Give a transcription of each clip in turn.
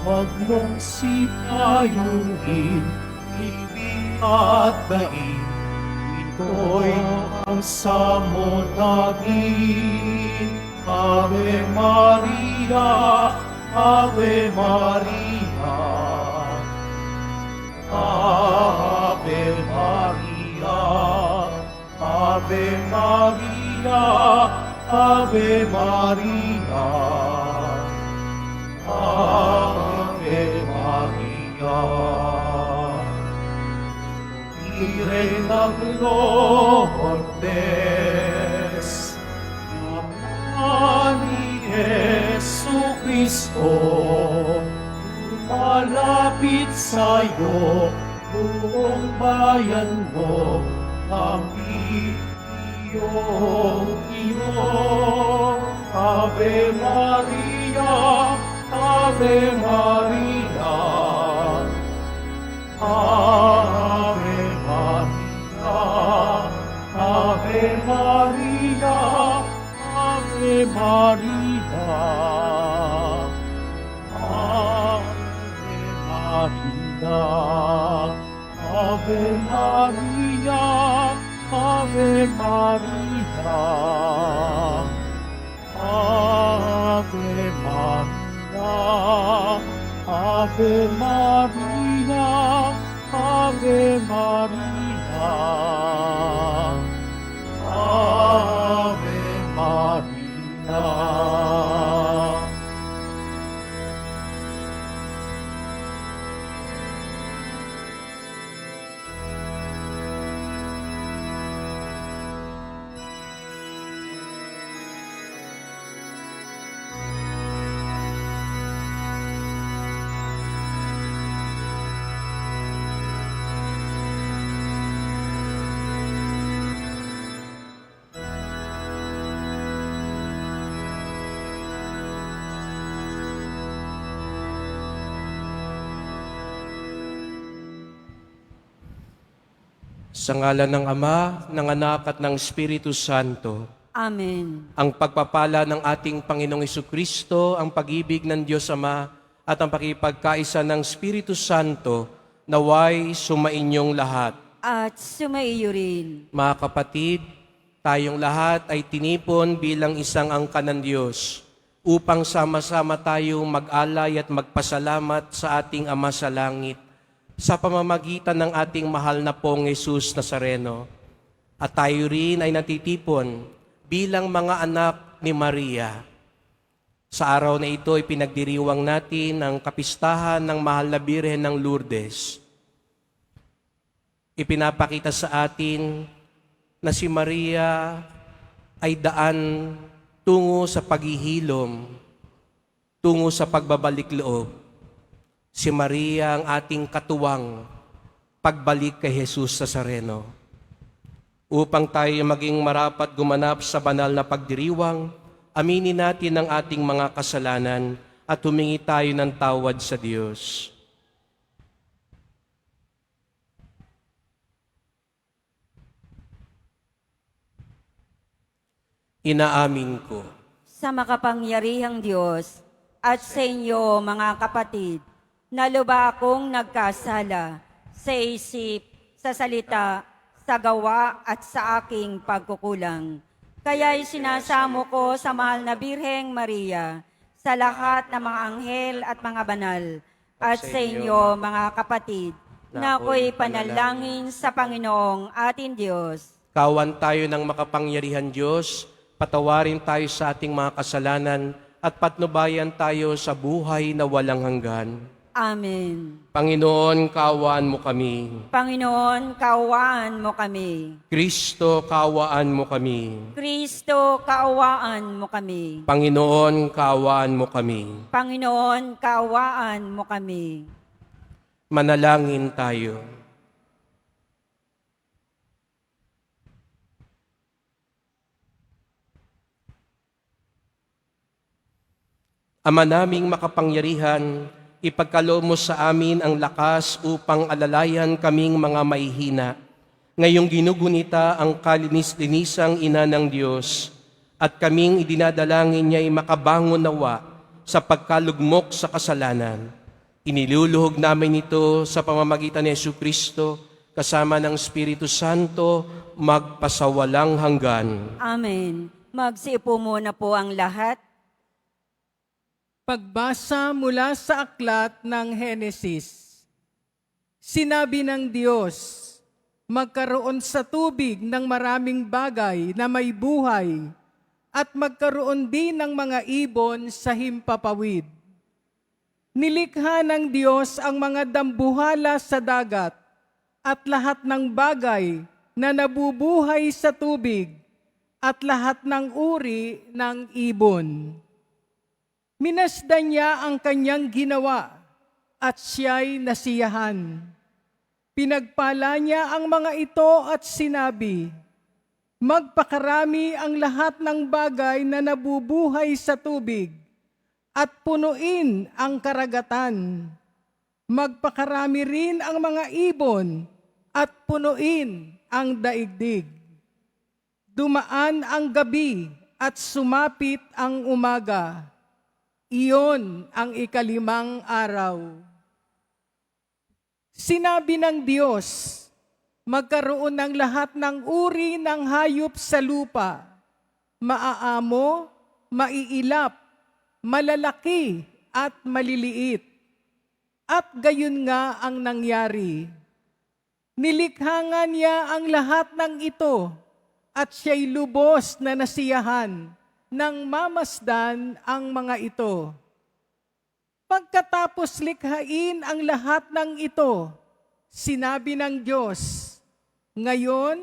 Huwag mong sipayuhin, ibig at daig. Ito'y ang samotagin. Ave Maria, Ave Maria, Ave Maria, Ave Maria, Ave Maria, Ave Maria. Virgen ng Lourdes, Ama ni Jesucristo, malapit sa'yo, buong bayan mo, kami iyong ino. Ave Maria, Ave Maria, Ave Maria, Ave Maria, Ave Maria, Ave Maria, Ave Maria, Ave Maria, Ave Maria, Ave Maria, Ave Maria, Ave Maria. Sa ngalan ng Ama, ng Anak at ng Espiritu Santo. Amen. Ang pagpapala ng ating Panginoong Jesucristo, ang pag-ibig ng Diyos Ama, at ang pakipagkaisa ng Espiritu Santo, naway sumainyong lahat. At sumaiyo rin. Mga kapatid, tayong lahat ay tinipon bilang isang angkan ng Diyos upang sama-sama tayong mag-alay at magpasalamat sa ating Ama sa langit sa pamamagitan ng ating mahal na pong Jesus Nazareno. At tayo rin ay natitipon bilang mga anak ni Maria. Sa araw na ito ay pinagdiriwang natin ang kapistahan ng mahal na Birhen ng Lourdes. Ipinapakita sa atin na si Maria ay daan tungo sa paghihilom, tungo sa pagbabalik loob. Si Maria ang ating katuwang pagbalik kay Jesus Nazareno. Upang tayo maging marapat gumanap sa banal na pagdiriwang, aminin natin ang ating mga kasalanan at humingi tayo ng tawad sa Diyos. Inaamin ko Sa makapangyarihang Diyos at sa inyo mga kapatid, na luba akong nagkasala sa isip, sa salita, sa gawa at sa aking pagkukulang. Kaya'y sinasamo ko sa mahal na Birheng Maria, sa lahat ng mga anghel at mga banal, at sa inyo mga kapatid, na ako'y panalangin sa Panginoong ating Diyos. kawan tayo ng makapangyarihan Diyos, patawarin tayo sa ating mga kasalanan at patnubayan tayo sa buhay na walang hanggan. Amen. Panginoon, kaawaan mo kami. Panginoon, kaawaan mo kami. Kristo, kaawaan mo kami. Kristo, kaawaan mo kami. Panginoon, kaawaan mo kami. Panginoon, kaawaan mo kami. Manalangin tayo. Ama naming makapangyarihan, ipagkaloob mo sa amin ang lakas upang alalayan kaming mga mahihina. Ngayong ginugunita ang kalinis-linisang ina ng Diyos at kaming idinadalangin niya'y makabangon nawa sa pagkalugmok sa kasalanan. Iniluluhog namin ito sa pamamagitan ni Jesucristo, kasama ng Espiritu Santo, magpasawalang hanggan. Amen. Magsiupo muna po ang lahat. Pagbasa mula sa aklat ng Henesis. Sinabi ng Diyos, magkaroon sa tubig ng maraming bagay na may buhay at magkaroon din ng mga ibon sa himpapawid. Nilikha ng Diyos ang mga dambuhala sa dagat at lahat ng bagay na nabubuhay sa tubig at lahat ng uri ng ibon. Minasdan niya ang kanyang ginawa at siya'y nasiyahan. Pinagpala niya ang mga ito at sinabi, magpakarami ang lahat ng bagay na nabubuhay sa tubig at punuin ang karagatan. Magpakarami rin ang mga ibon at punuin ang daigdig. Dumaan ang gabi at sumapit ang umaga. Iyon ang ikalimang araw. Sinabi ng Diyos, magkaroon ng lahat ng uri ng hayop sa lupa, maaamo, maiilap, malalaki at maliliit. At gayon nga ang nangyari. Nilikha nga niya ang lahat ng ito at siya'y lubos na nasiyahan nang mamasdan ang mga ito. Pagkatapos likhain ang lahat ng ito, sinabi ng Diyos, ngayon,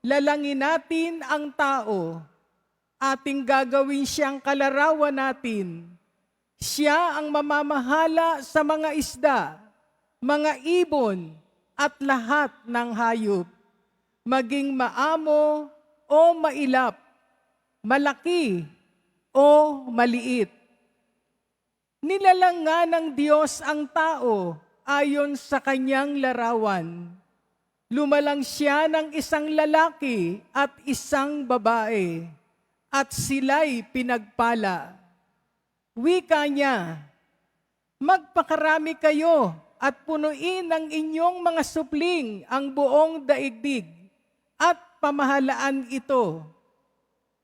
lalangin natin ang tao, ating gagawin siyang kalarawan natin. Siya ang mamamahala sa mga isda, mga ibon, at lahat ng hayop, maging maamo o mailap, malaki o maliit. Nilalang nga ng Diyos ang tao ayon sa kanyang larawan. Lumalang siya ng isang lalaki at isang babae, at sila'y pinagpala. Wika niya, magpakarami kayo at punuin ng inyong mga supling ang buong daigdig at pamahalaan ito.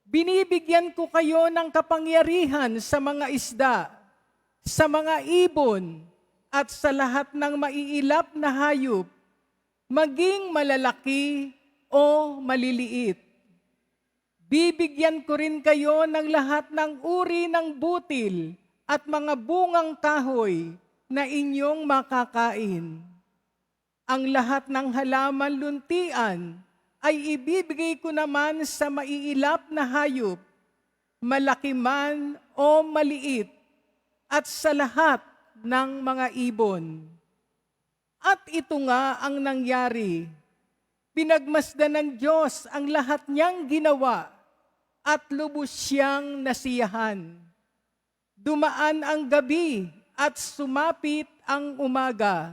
Binibigyan ko kayo ng kapangyarihan sa mga isda, sa mga ibon, at sa lahat ng maiilap na hayop, maging malalaki o maliliit. Bibigyan ko rin kayo ng lahat ng uri ng butil at mga bungang kahoy na inyong makakain. Ang lahat ng halaman luntian ay ibibigay ko naman sa maiilap na hayop, malaki man o maliit, at sa lahat ng mga ibon. At ito nga ang nangyari. Pinagmasdan ng Diyos ang lahat niyang ginawa at lubos siyang nasiyahan. Dumaan ang gabi at sumapit ang umaga.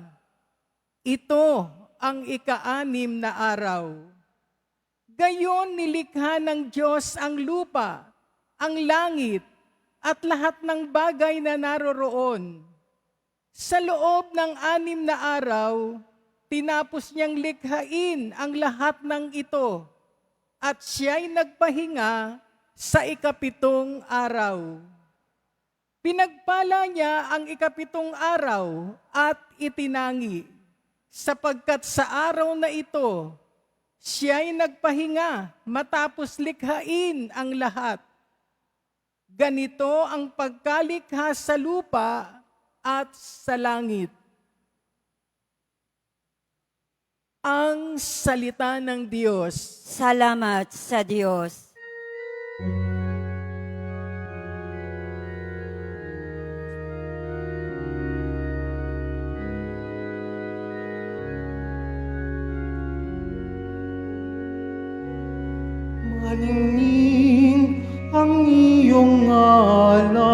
Ito ang ika-6 na araw. Gayon nilikha ng Diyos ang lupa, ang langit, at lahat ng bagay na naroroon. Sa loob ng 6 na araw, tinapos niyang likhain ang lahat ng ito, at siya'y nagpahinga sa ika-7 araw. Pinagpala niya ang ika-7 araw at itinangi, sapagkat sa araw na ito, siya'y nagpahinga matapos likhain ang lahat. Ganito ang pagkalikha sa lupa at sa langit. Ang salita ng Diyos. Salamat sa Diyos. Maningning ang iyong ngalan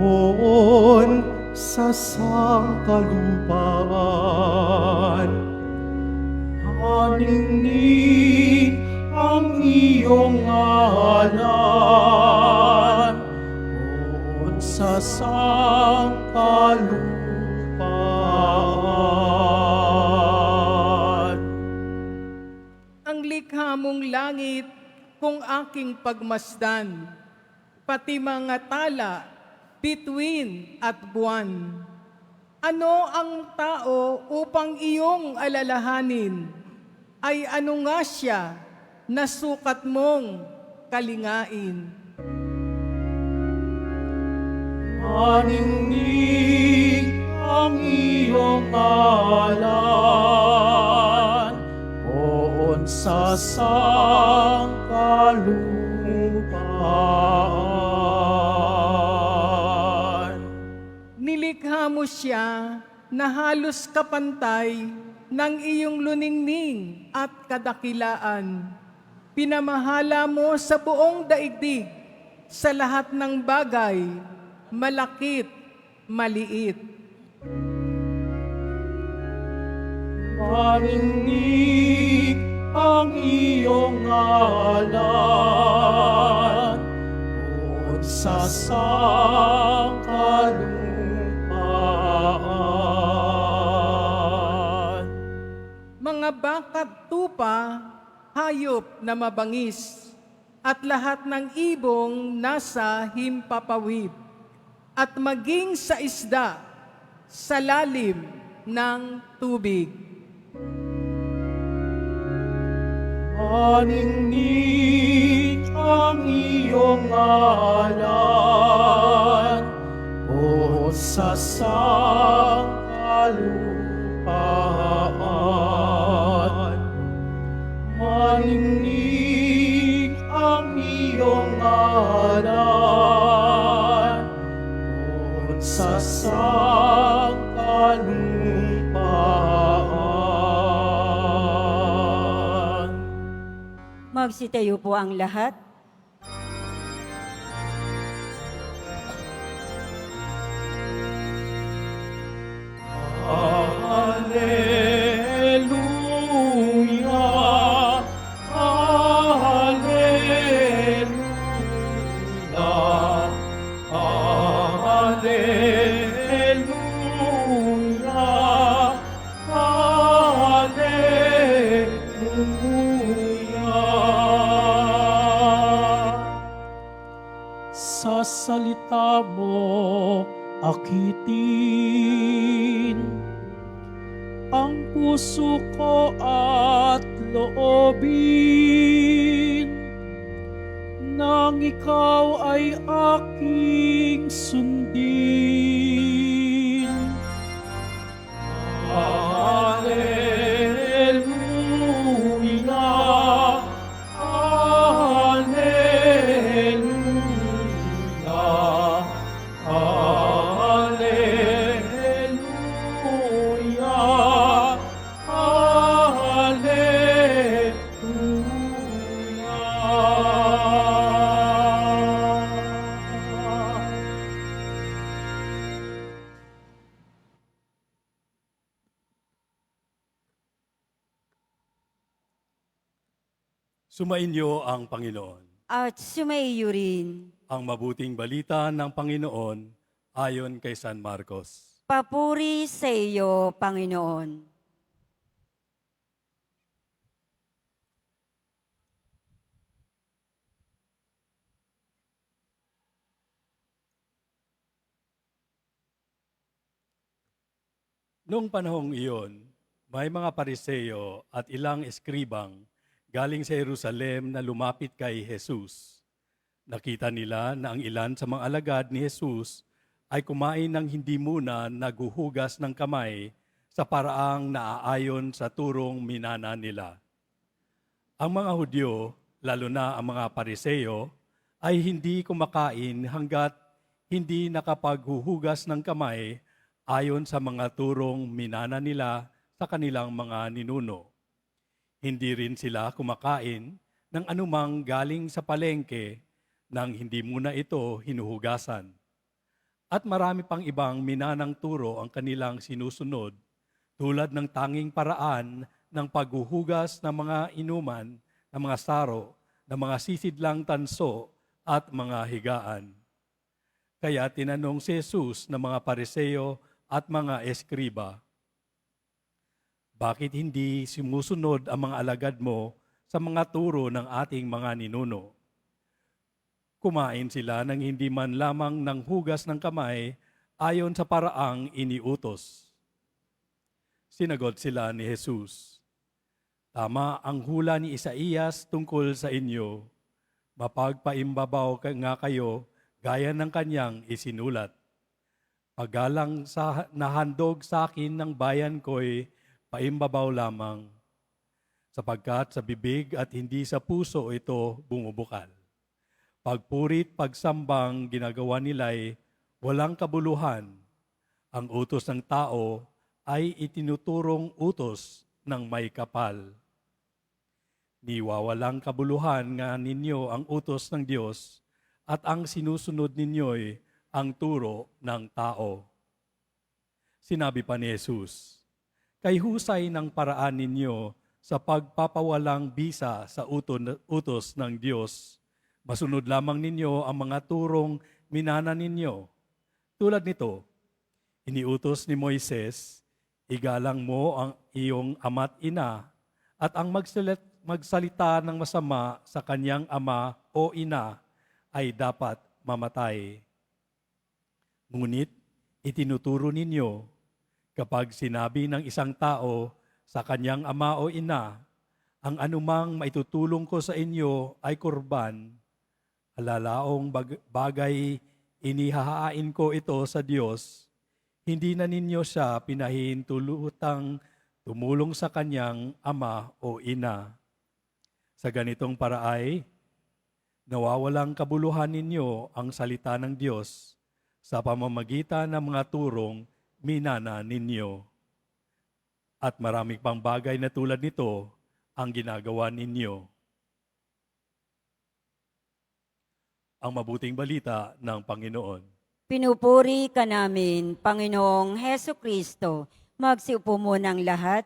doon sa sangkalupaan. Maningning ang iyong ngalan doon sa sangkalupaan. langit kung aking pagmasdan, pati mga tala, bituin at buwan. Ano ang tao upang iyong alalahanin? Ay ano nga siya na sukat mong kalingain? Maningning ang iyong ngalan, poon sa sangkalupaan. Nilikha mo siya na halos kapantay ng iyong luningning at kadakilaan. Pinamahala mo sa buong daigdig, sa lahat ng bagay, malakit, maliit. Maningning ang iyong ngalan, poon sa sangkalupaan. Mga bakat tupa, hayop na mabangis, at lahat ng ibong nasa himpapawid, at maging sa isda, sa lalim ng tubig. Maningning ang iyong ngalan, o sa sangkalupaan. Maningning ang iyong ngalan, o sa sangkalupaan. Magsitayo po ang lahat. Alleluia, alleluia, alleluia, alleluia. Sa salita mo akitin ang puso ko at loobin, nang ikaw ay aking sundin. Alleluia, alleluia, alleluia, alleluia. Sumainyo ang Panginoon. At sumaiyo rin. Ang mabuting balita ng Panginoon ayon kay San Marcos. Papuri sa iyo, Panginoon. Noong panahong iyon, may mga pariseo at ilang eskribang galing sa Jerusalem na lumapit kay Jesus. Nakita nila na ang ilan sa mga alagad ni Jesus ay kumain ng hindi muna naguhugas ng kamay sa paraang naaayon sa turong minana nila. Ang mga Hudyo, lalo na ang mga pariseo, ay hindi kumakain hanggat hindi nakapaghuhugas ng kamay ayon sa mga turong minana nila sa kanilang mga ninuno. Hindi rin sila kumakain ng anumang galing sa palengke nang hindi muna ito hinuhugasan. At marami pang ibang minanang turo ang kanilang sinusunod, tulad ng tanging paraan ng paghuhugas ng mga inuman, ng mga saro, ng mga sisidlang tanso at mga higaan. Kaya tinanong si Jesus ng mga pariseo at mga eskriba, bakit hindi sumusunod ang mga alagad mo sa mga turo ng ating mga ninuno. Kumain sila ng hindi man lamang ng hugas ng kamay ayon sa paraang iniutos. Sinagot sila ni Jesus, "Tama ang hula ni Isaías tungkol sa inyo. Mapagpaimbabaw nga kayo gaya ng kanyang isinulat. Paggalang sa nahandog sa akin ng bayan ko'y paimbabaw lamang, sapagkat sa bibig at hindi sa puso ito bumubukal. Pagpurit, pagsambang ginagawa nila'y walang kabuluhan. Ang utos ng tao ay itinuturong utos ng may kapal. Niwawalang kabuluhan nga ninyo ang utos ng Diyos at ang sinusunod ninyo'y ang turo ng tao." Sinabi pa ni Jesus, "Kay husay ng paraan ninyo sa pagpapawalang bisa sa utos ng Diyos, masunod lamang ninyo ang mga turong minana ninyo. Tulad nito, iniutos ni Moises, igalang mo ang iyong ama't ina, at ang magsalita ng masama sa kanyang ama o ina ay dapat mamatay. Ngunit itinuturo ninyo, kapag sinabi ng isang tao sa kanyang ama o ina, ang anumang maitutulong ko sa inyo ay kurban, alalaong bagay inihahain ko ito sa Diyos, hindi na ninyo siya pinahihintulutang tumulong sa kanyang ama o ina. Sa ganitong paraay, nawawalang kabuluhan ninyo ang salita ng Diyos sa pamamagitan ng mga turong minana ninyo. At maraming pang bagay na tulad nito ang ginagawa ninyo." Ang mabuting balita ng Panginoon. Pinupuri ka namin, Panginoong Heso Kristo. Magsiupo munang lahat.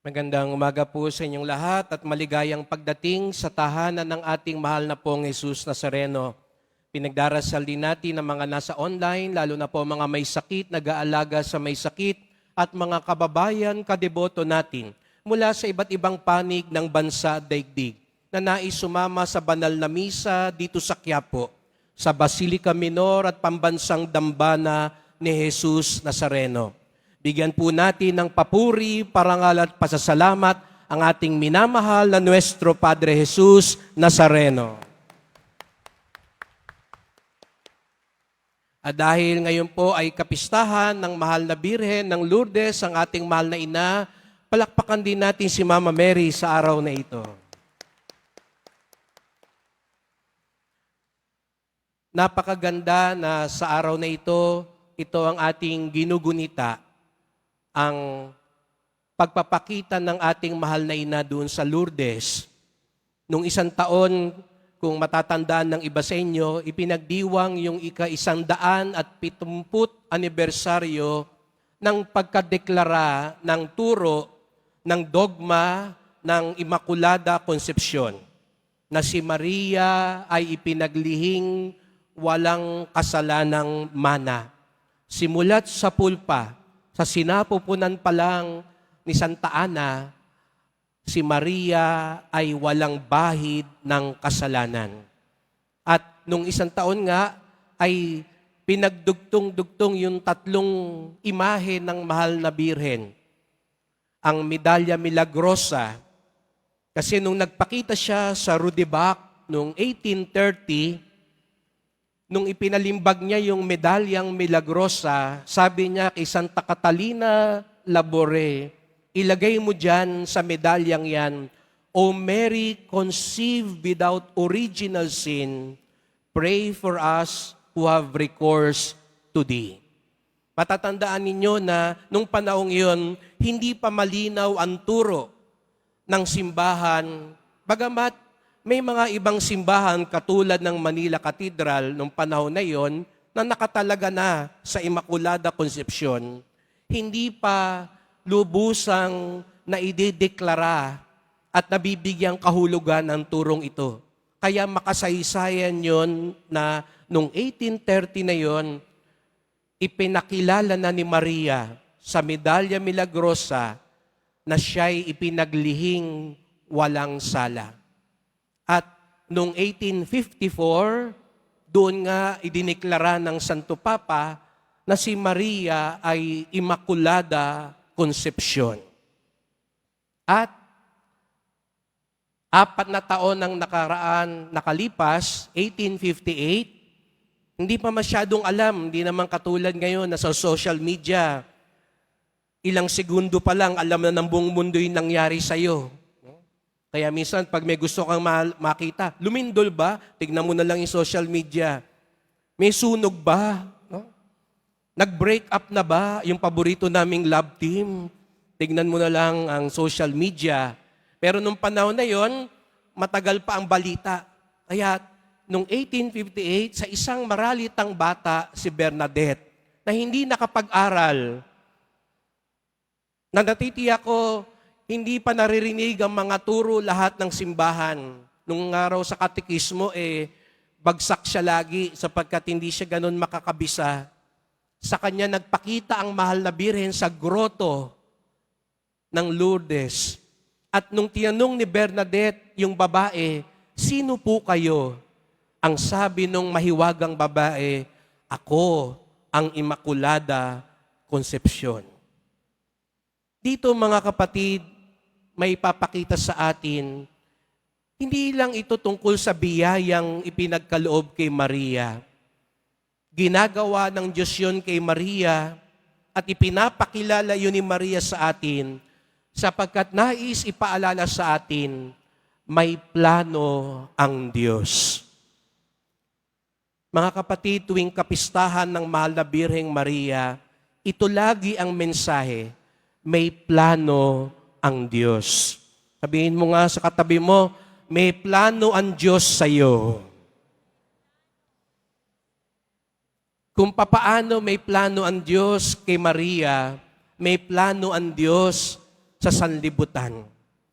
Magandang umaga po sa inyong lahat at maligayang pagdating sa tahanan ng ating mahal na pong Jesus Nazareno. Pinagdarasal din natin ang mga nasa online, lalo na po mga may sakit, nag-aalaga sa may sakit, at mga kababayan, kadeboto natin mula sa iba't ibang panig ng bansa at daigdig na nais sumama sa banal na misa dito sa Quiapo, sa Basilica Minor at Pambansang Dambana ni Jesus Nazareno. Bigyan po natin ng papuri, parangal at pasasalamat ang ating minamahal na Nuestro Padre Jesus Nazareno. At dahil ngayon po ay kapistahan ng mahal na Birhen ng Lourdes, ang ating mahal na ina, palakpakan din natin si Mama Mary sa araw na ito. Napakaganda na sa araw na ito ang ating ginugunita, ang pagpapakita ng ating mahal na ina doon sa Lourdes. Nung isang taon, kung matatandaan ng iba sa inyo, ipinagdiwang yung ika-170 anibersaryo ng pagkadeklara ng turo ng dogma ng Immaculada Concepcion, na si Maria ay ipinaglihing walang kasalanang mana. Simulat sa pulpa, sa sinapupunan pa lang ni Santa Ana, si Maria ay walang bahid ng kasalanan. At nung isang taon nga, ay pinagdugtong-dugtong yung tatlong imahe ng mahal na Birhen. Ang Medalya Milagrosa, kasi nung nagpakita siya sa Rudebac noong 1830, nung ipinalimbag niya yung Medalyang Milagrosa, sabi niya kay Santa Catalina Labore, ilagay mo dyan sa medalyang yan, "O Mary conceived without original sin, pray for us who have recourse to thee." Matatandaan ninyo na nung panahong iyon, hindi pa malinaw ang turo ng simbahan, bagamat may mga ibang simbahan katulad ng Manila Cathedral nung panahon na iyon na nakatalaga na sa Immaculada Concepcion, hindi pa lubusang na idedeklara at nabibigyang kahulugan ang turong ito. Kaya makasaysayan yon na nung 1830 na yon, ipinakilala na ni Maria sa Medalya Milagrosa na siya'y ipinaglihing walang sala. At noong 1854, doon nga idineklara ng Santo Papa na si Maria ay Immaculada Concepcion. At 4 na taon ang nakalipas, 1858, hindi pa masyadong alam, hindi naman katulad ngayon na sa social media, ilang segundo pa lang alam na ng buong mundo yung nangyari sa'yo. Kaya minsan, pag may gusto kang makita, lumindol ba? Tignan mo na lang yung social media. May sunog ba? No? Nag-break up na ba yung paborito naming love team? Tignan mo na lang ang social media. Pero nung panahon na yon, matagal pa ang balita. Kaya nung 1858, sa isang maralitang bata, si Bernadette, na hindi nakapag-aral, na natitiyak ko, hindi pa naririnig ang mga turo lahat ng simbahan. Nung araw sa katekismo, bagsak siya lagi sapagkat hindi siya ganun makakabisa. Sa kanya nagpakita ang mahal na birhen sa groto ng Lourdes. At nung tinanong ni Bernadette, yung babae, sino po kayo? Ang sabi nung mahiwagang babae, ako ang Immaculada Concepcion. Dito mga kapatid, may papakita sa atin, hindi lang ito tungkol sa biyayang ipinagkaloob kay Maria. Ginagawa ng Diyos yun kay Maria at ipinapakilala yun ni Maria sa atin sapagkat nais ipaalala sa atin, may plano ang Diyos. Mga kapatid, tuwing kapistahan ng mahal na Birheng Maria, ito lagi ang mensahe, may plano ang Diyos. Sabihin mo nga sa katabi mo, may plano ang Diyos sa iyo. Kung papaano may plano ang Diyos kay Maria, may plano ang Diyos sa sanlibutan.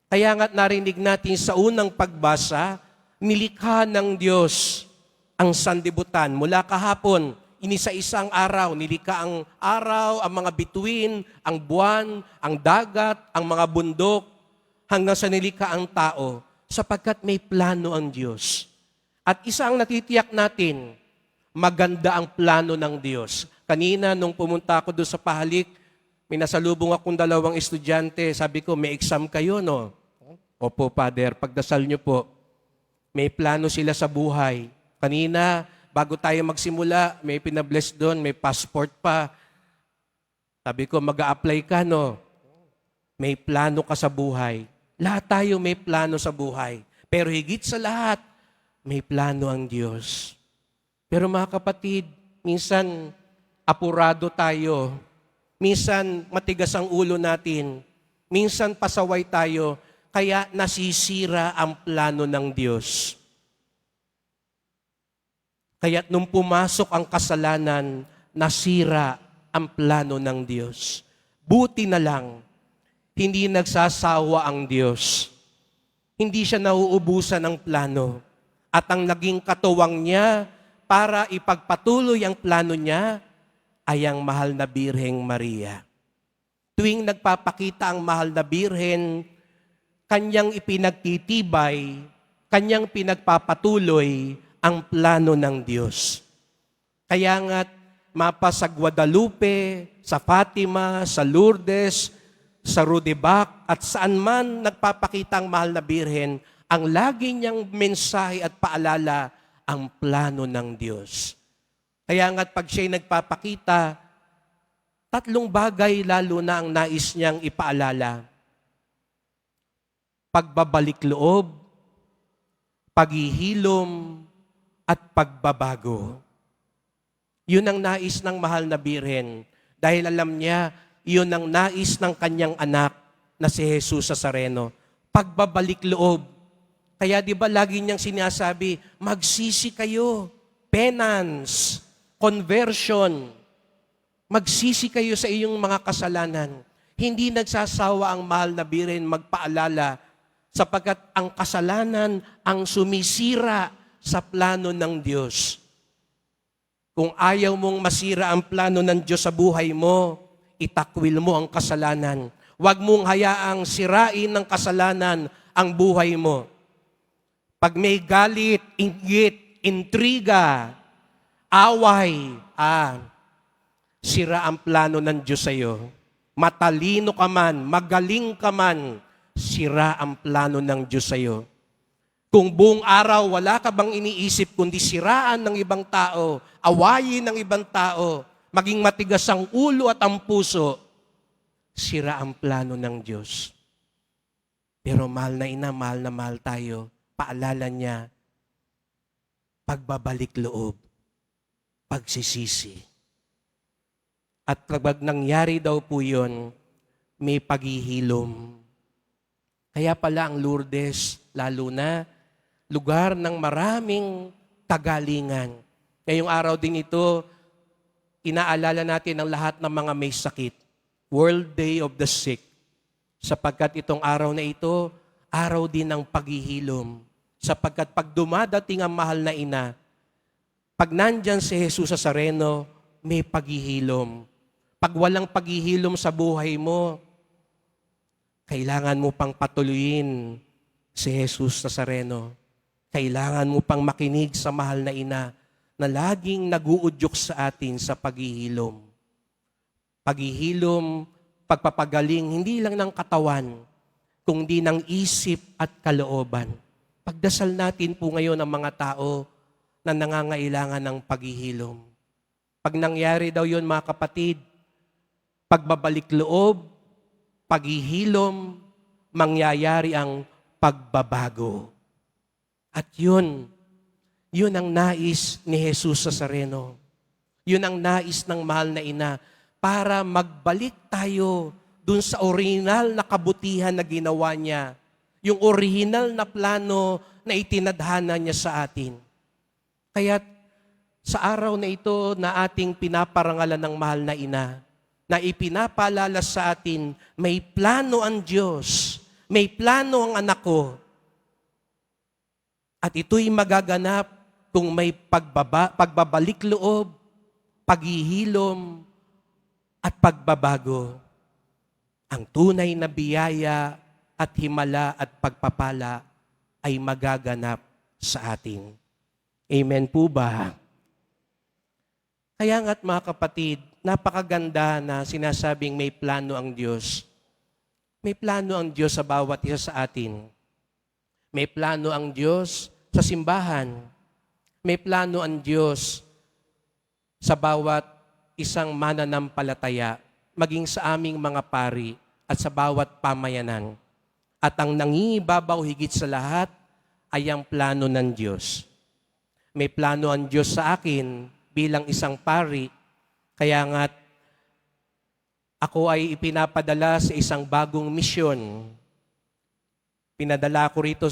Kaya nga't narinig natin sa unang pagbasa, nilikha ng Diyos ang sanlibutan. Mula kahapon, inisa-isang araw, nilikha ang araw, ang mga bituin, ang buwan, ang dagat, ang mga bundok, hanggang sa nilikha ang tao, sapagkat may plano ang Diyos. At isa ang natitiyak natin, maganda ang plano ng Diyos. Kanina, nung pumunta ako doon sa pahalik, may nasalubong akong 2 estudyante. Sabi ko, may exam kayo, no? Opo, Father, pagdasal niyo po. May plano sila sa buhay. Kanina, bago tayo magsimula, may pinabless doon, may passport pa. Sabi ko, mag-a-apply ka, no? May plano ka sa buhay. Lahat tayo may plano sa buhay. Pero higit sa lahat, may plano ang Diyos. Pero mga kapatid, minsan apurado tayo. Minsan matigas ang ulo natin. Minsan pasaway tayo. Kaya nasisira ang plano ng Diyos. Kaya nung pumasok ang kasalanan, nasira ang plano ng Diyos. Buti na lang, hindi nagsasawa ang Diyos. Hindi siya nauubusan ng plano. At ang naging katuwang niya para ipagpatuloy ang plano niya ay ang mahal na Birheng Maria. Tuwing nagpapakita ang mahal na Birhen, kanyang ipinagtitibay, kanyang pinagpapatuloy ang plano ng Diyos. Kaya nga't mapa sa Guadalupe, sa Fatima, sa Lourdes, sa Rodebac, at saan man nagpapakita ang mahal na Birhen, ang lagi niyang mensahe at paalala, ang plano ng Diyos. Kaya nga't pag siya'y nagpapakita, 3 bagay lalo na ang nais niyang ipaalala. Pagbabalik loob, paghihilom, at pagbabago. Yun ang nais ng mahal na Birhen. Dahil alam niya, yun ang nais ng kanyang anak na si Jesus Nazareno. Pagbabalik loob. Kaya di ba lagi niyang sinasabi, magsisi kayo, penance, conversion. Magsisi kayo sa iyong mga kasalanan. Hindi nagsasawa ang mahal na Birhen magpaalala sapagkat ang kasalanan ang sumisira sa plano ng Diyos. Kung ayaw mong masira ang plano ng Diyos sa buhay mo, itakwil mo ang kasalanan. Huwag mong hayaang sirain ng kasalanan ang buhay mo. Pag may galit, inggit, intriga, away, sira ang plano ng Diyos sa iyo. Matalino ka man, magaling ka man, sira ang plano ng Diyos sa iyo. Kung buong araw wala ka bang iniisip kundi siraan ng ibang tao, awayin ng ibang tao, maging matigas ang ulo at ang puso, sira ang plano ng Diyos. Pero mahal na ina, mahal na mahal tayo, paalala niya, pagbabalik loob, pagsisisi. At kapag nangyari daw po yun, may paghihilom. Kaya pala ang Lourdes, lalo na, lugar ng maraming kagalingan. Ngayong araw din ito, inaalala natin ang lahat ng mga may sakit. World Day of the Sick. Sapagkat itong araw na ito, araw din ng paghihilom. Sapagkat pag dumadating ang mahal na ina, pag nandyan si Jesus Nazareno, may paghihilom. Pag walang paghihilom sa buhay mo, kailangan mo pang patuloyin si Jesus Nazareno. Kailangan mo pang makinig sa mahal na ina na laging nag-uudyok sa atin sa paghihilom. Paghihilom, pagpapagaling, hindi lang ng katawan, kundi ng isip at kalooban. Pagdasal natin po ngayon ang mga tao na nangangailangan ng paghihilom. Pag nangyari daw yun, mga kapatid, pagbabalik loob, paghihilom, mangyayari ang pagbabago. At yun ang nais ni Jesus Nazareno. Yun ang nais ng mahal na ina para magbalik tayo dun sa original na kabutihan na ginawa niya. Yung original na plano na itinadhana niya sa atin. Kaya sa araw na ito na ating pinaparangalan ng mahal na ina, na ipinapaalala sa atin, may plano ang Diyos, may plano ang anak ko. At ito'y magaganap kung may pagbabalik loob, paghihilom, at pagbabago. Ang tunay na biyaya at himala at pagpapala ay magaganap sa atin. Amen po ba? Kaya nga't mga kapatid, napakaganda na sinasabing may plano ang Diyos. May plano ang Diyos sa bawat isa sa atin. May plano ang Diyos sa simbahan. May plano ang Diyos sa bawat isang mananampalataya, maging sa aming mga pari at sa bawat pamayanan. At ang nangingibabaw higit sa lahat ay ang plano ng Diyos. May plano ang Diyos sa akin bilang isang pari, kaya nga't ako ay ipinapadala sa isang bagong misyon. Pinadala ko rito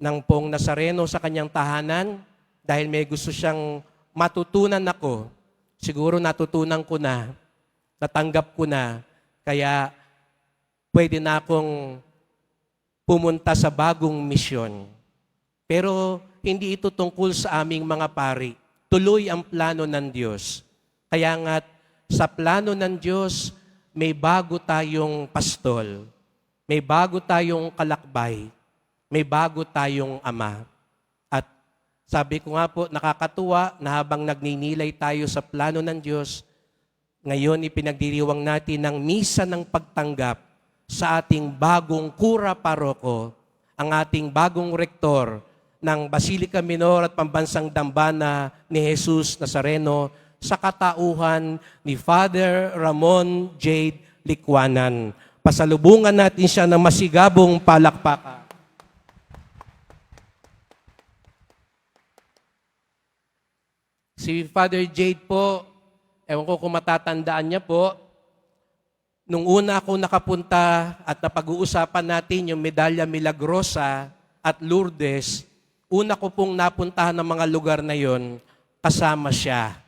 ng Pong Nazareno sa kanyang tahanan dahil may gusto siyang matutunan ako. Siguro natutunan ko na, natanggap ko na, kaya pwede na akong pumunta sa bagong misyon. Pero hindi ito tungkol sa aming mga pari. Tuloy ang plano ng Diyos. Kaya nga sa plano ng Diyos, may bago tayong pastol, may bago tayong kalakbay, may bago tayong ama. At sabi ko nga po, nakakatuwa na habang nagninilay tayo sa plano ng Diyos, ngayon ipinagdiriwang natin ng misa ng pagtanggap sa ating bagong kura paroko, ang ating bagong rektor ng Basilica Minor at Pambansang Dambana ni Jesus Nazareno sa katauhan ni Father Ramon J. Likwanan. Pasalubungan natin siya ng masigabong palakpakan. Si Father Jade po, ewan ko kung matatandaan niya po, nung una ako nakapunta at napag-uusapan natin yung Medalya Milagrosa at Lourdes, una ko pong napuntahan ng mga lugar na yon, kasama siya.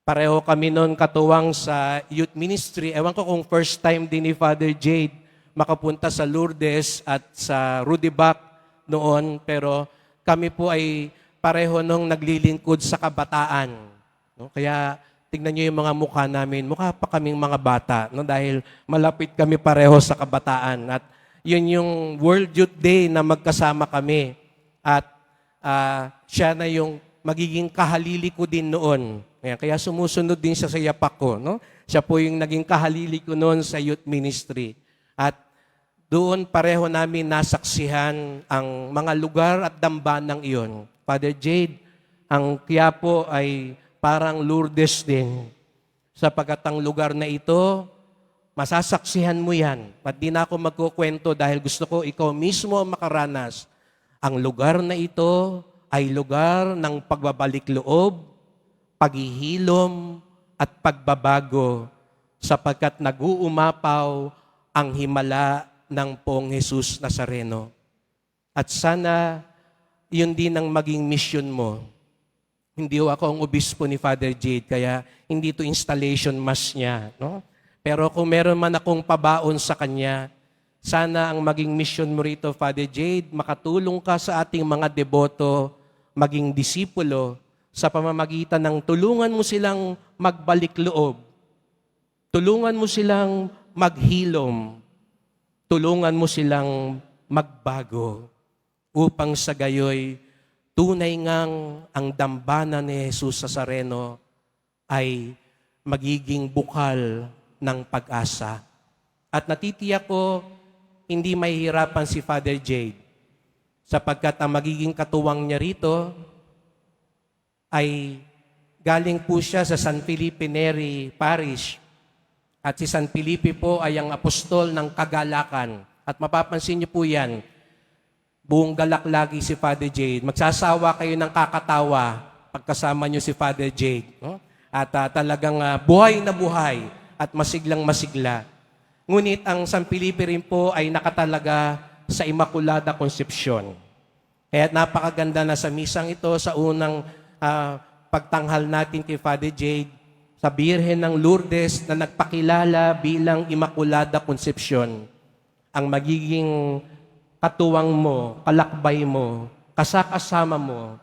Pareho kami noon katuwang sa youth ministry. Ewan ko kung first time din ni Father Jade makapunta sa Lourdes at sa Rudibac noon, pero kami po ay pareho nung naglilingkod sa kabataan. No? Kaya tignan nyo yung mga mukha namin. Mukha pa kaming mga bata, no? Dahil malapit kami pareho sa kabataan. At yun yung World Youth Day na magkasama kami. At siya na yung magiging kahalili ko din noon. Ayan, kaya sumusunod din siya sa yapak ko. No? Siya po yung naging kahalili ko noon sa youth ministry. At doon pareho namin nasaksihan ang mga lugar at dambanang iyon. Father Jade, ang Quiapo ay parang Lourdes din. Sapagkat ang lugar na ito, masasaksihan mo yan. At di na ako magkukwento dahil gusto ko ikaw mismo ang makaranas. Ang lugar na ito ay lugar ng pagbabalik loob, paghihilom, at pagbabago sapagkat nag-uumapaw ang himala ng Poong Jesus Nazareno. At sana yun din ang maging mission mo. Hindi ako ang obispo ni Father Jade, kaya hindi to installation mass niya. No? Pero kung meron man akong pabaon sa kanya, sana ang maging mission mo rito, Father Jade, makatulong ka sa ating mga deboto, maging disipulo, sa pamamagitan ng tulungan mo silang magbalik loob, tulungan mo silang maghilom, tulungan mo silang magbago, upang sa gayoy, tunay ngang ang dambana ni Jesus Nazareno ay magiging bukal ng pag-asa. At natitiyak ko, hindi mahihirapan si Father Jade sapagkat ang magiging katuwang niya rito ay galing po siya sa San Felipe Neri Parish. At si San Felipe po ay ang apostol ng kagalakan. At mapapansin niyo po yan, buong galak lagi si Father Jade. Magsasawa kayo ng kakatawa pagkasama niyo si Father Jade. No? At talagang buhay na buhay at masiglang masigla. Ngunit ang San Felipe rin po ay nakatalaga sa Immaculada Concepcion. Kaya napakaganda na sa misang ito, sa unang pagtanghal natin kay Father Jade, sa Birhen ng Lourdes na nagpakilala bilang Immaculada Concepcion, ang magiging katuwang mo, kalakbay mo, kasakasama mo,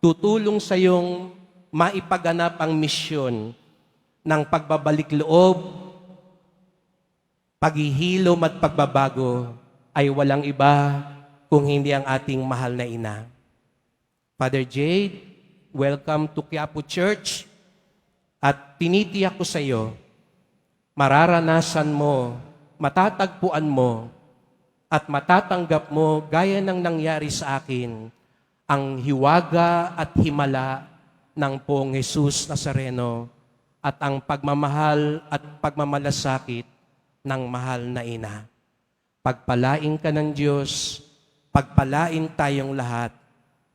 tutulong sa iyong maipaganap ang misyon ng pagbabalik loob, paghihilom at pagbabago ay walang iba kung hindi ang ating mahal na ina. Father Jade, welcome to Quiapo Church. At tinitiyak ko sa iyo, mararanasan mo, matatagpuan mo, at matatanggap mo gaya ng nangyari sa akin, ang hiwaga at himala ng Poong Jesus Nazareno at ang pagmamahal at pagmamalasakit ng mahal na ina. Pagpalain ka ng Diyos, pagpalain tayong lahat,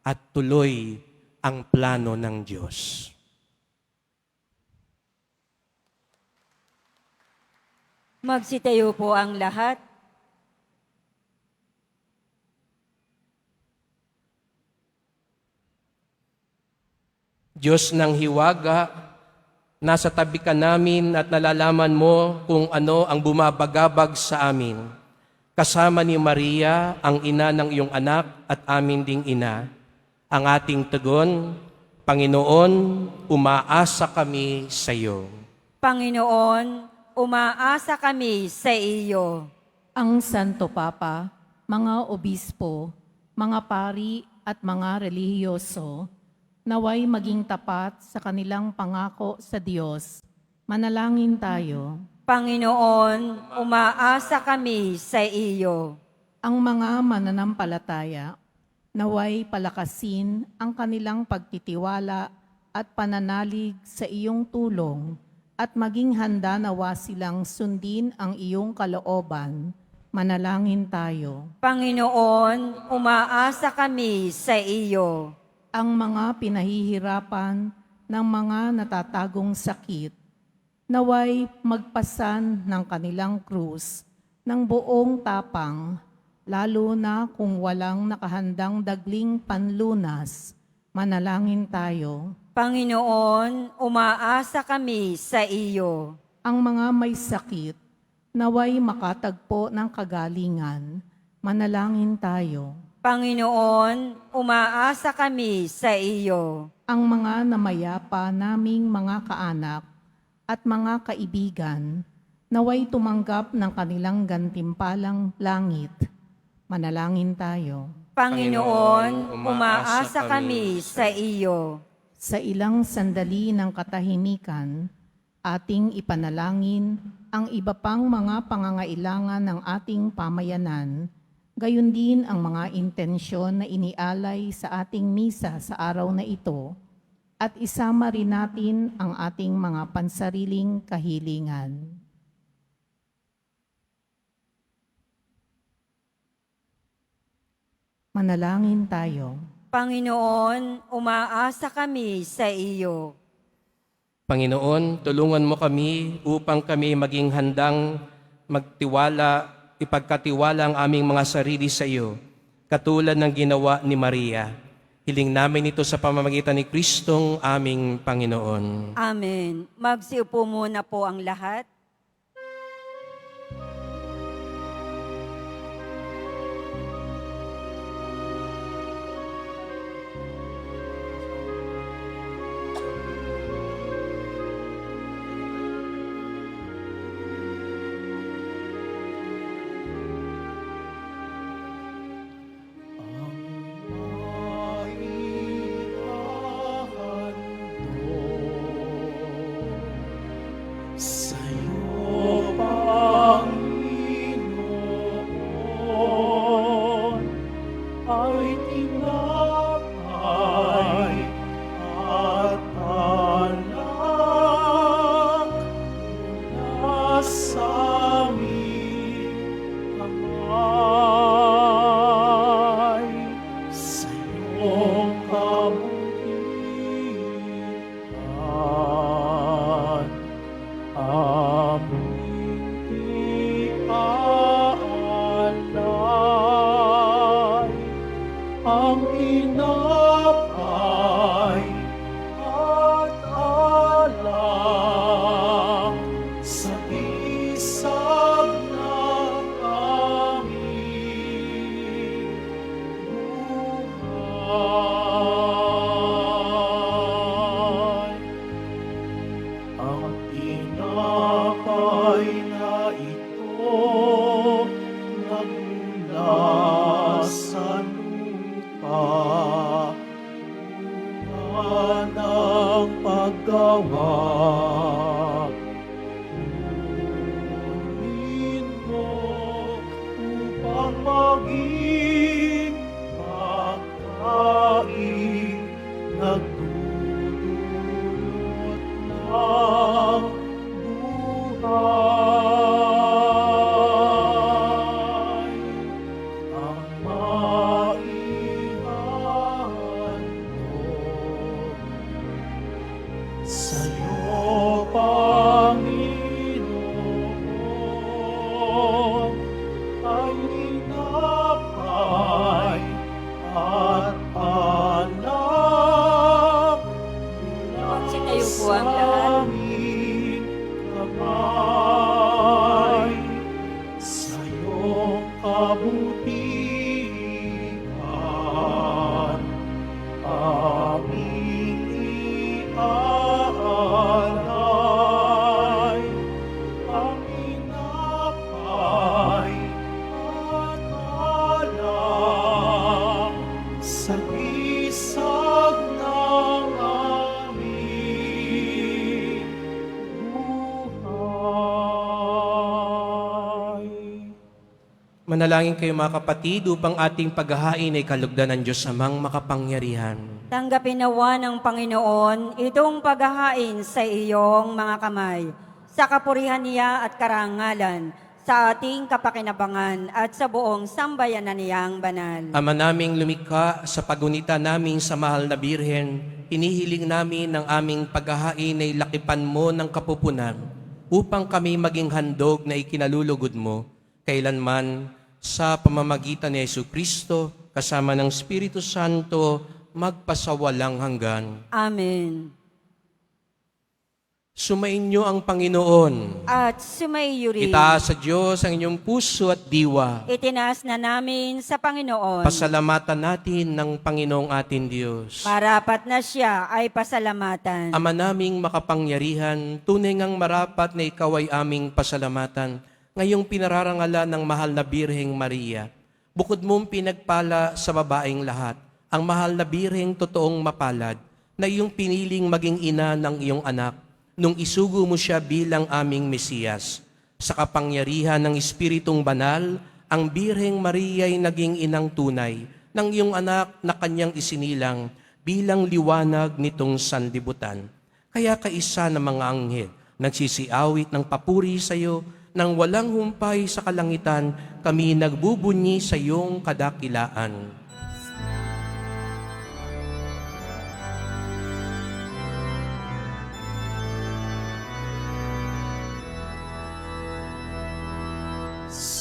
at tuloy ang plano ng Diyos. Magsitayo po ang lahat. Diyos ng hiwaga, nasa tabi ka namin at nalalaman mo kung ano ang bumabagabag sa amin. Kasama ni Maria, ang ina ng iyong anak at amin ding ina. Ang ating tugon, Panginoon, umaasa kami sa iyo. Panginoon, umaasa kami sa iyo. Ang Santo Papa, mga obispo, mga pari at mga relihiyoso, naway maging tapat sa kanilang pangako sa Diyos. Manalangin tayo. Panginoon, umaasa kami sa iyo. Ang mga mananampalataya, naway palakasin ang kanilang pagtitiwala at pananalig sa iyong tulong at maging handa nawa silang sundin ang iyong kalooban. Manalangin tayo. Panginoon, umaasa kami sa iyo. Ang mga pinahihirapan ng mga natatagong sakit, naway magpasan ng kanilang krus ng buong tapang, lalo na kung walang nakahandang dagling panlunas. Manalangin tayo. Panginoon, umaasa kami sa iyo. Ang mga may sakit, naway makatagpo ng kagalingan. Manalangin tayo. Panginoon, umaasa kami sa iyo. Ang mga namayapa naming mga kaanak, at mga kaibigan, naway tumanggap ng kanilang gantimpalang langit. Manalangin tayo. Panginoon, umaasa kami sa iyo. Sa ilang sandali ng katahimikan, ating ipanalangin ang iba pang mga pangangailangan ng ating pamayanan, gayon din ang mga intensyon na inialay sa ating misa sa araw na ito, at isama rin natin ang ating mga pansariling kahilingan. Manalangin tayo. Panginoon, umaasa kami sa iyo. Panginoon, tulungan mo kami upang kami maging handang magtiwala, ipagkatiwala ang aming mga sarili sa iyo, katulad ng ginawa ni Maria. Hiling namin ito sa pamamagitan ni Kristong aming Panginoon. Amen. Magsiupo muna po ang lahat. Sa'yo, Panginoon, ay tinapay at alak mula sa aming kamay. Sa'yo kabutihan aming iaalay, ang tinapay at alak sa isag ng aming buhay. Ang tinapay na ito nagmula sa lupa, bunga ng paggawa. Kunin mo upang maging pagkain nagdudulot ng buhay. Ang maihandog sa'yo, Panginoon, ay tinapay at alak mula Magsitayo po ang lahat. sa aming kamay. Sa'yo kabutihan aming iaalay, ang tinapay at alak sa isag ng aming buhay. Manalangin kayo mga kapatid upang ating paghahain ay kalugdan ng Diyos amang makapangyarihan. Tanggapin nawa ng Panginoon itong paghahain sa iyong mga kamay, sa kapurihan niya at karangalan, sa ating kapakinabangan at sa buong sambayanan niyang banal. Ama naming lumikha, sa pagunita namin sa mahal na Birhen, hinihiling namin ng aming paghahain ay lakipan mo ng kapupunan upang kami maging handog na ikinalulugod mo kailanman sa pamamagitan ni Jesucristo kasama ng Espiritu Santo magpasawalang hanggan. Amen. Sumainyo ang Panginoon. At sumaiyo rin. Itaas sa Diyos ang inyong puso at diwa. Itinaas na namin sa Panginoon. Pasalamatan natin ng Panginoong ating Diyos. Marapat na siya ay pasalamatan. Ama naming makapangyarihan, tunay ngang marapat na ikaw ay aming pasalamatan ngayong pinararangalan ng mahal na Birheng Maria. Bukod mong pinagpala sa babaeng lahat, ang mahal na Birheng totoong mapalad na iyong piniling maging ina ng iyong anak nung isugo mo siya bilang aming Mesiyas. Sa kapangyarihan ng Espiritong Banal, ang Birheng Maria ay naging inang tunay ng iyong anak na kanyang isinilang bilang liwanag nitong sanlibutan. Kaya kaisa ng mga anghel, nagsisiawit ng papuri sa iyo, nang walang humpay sa kalangitan, kami nagbubunyi sa iyong kadakilaan.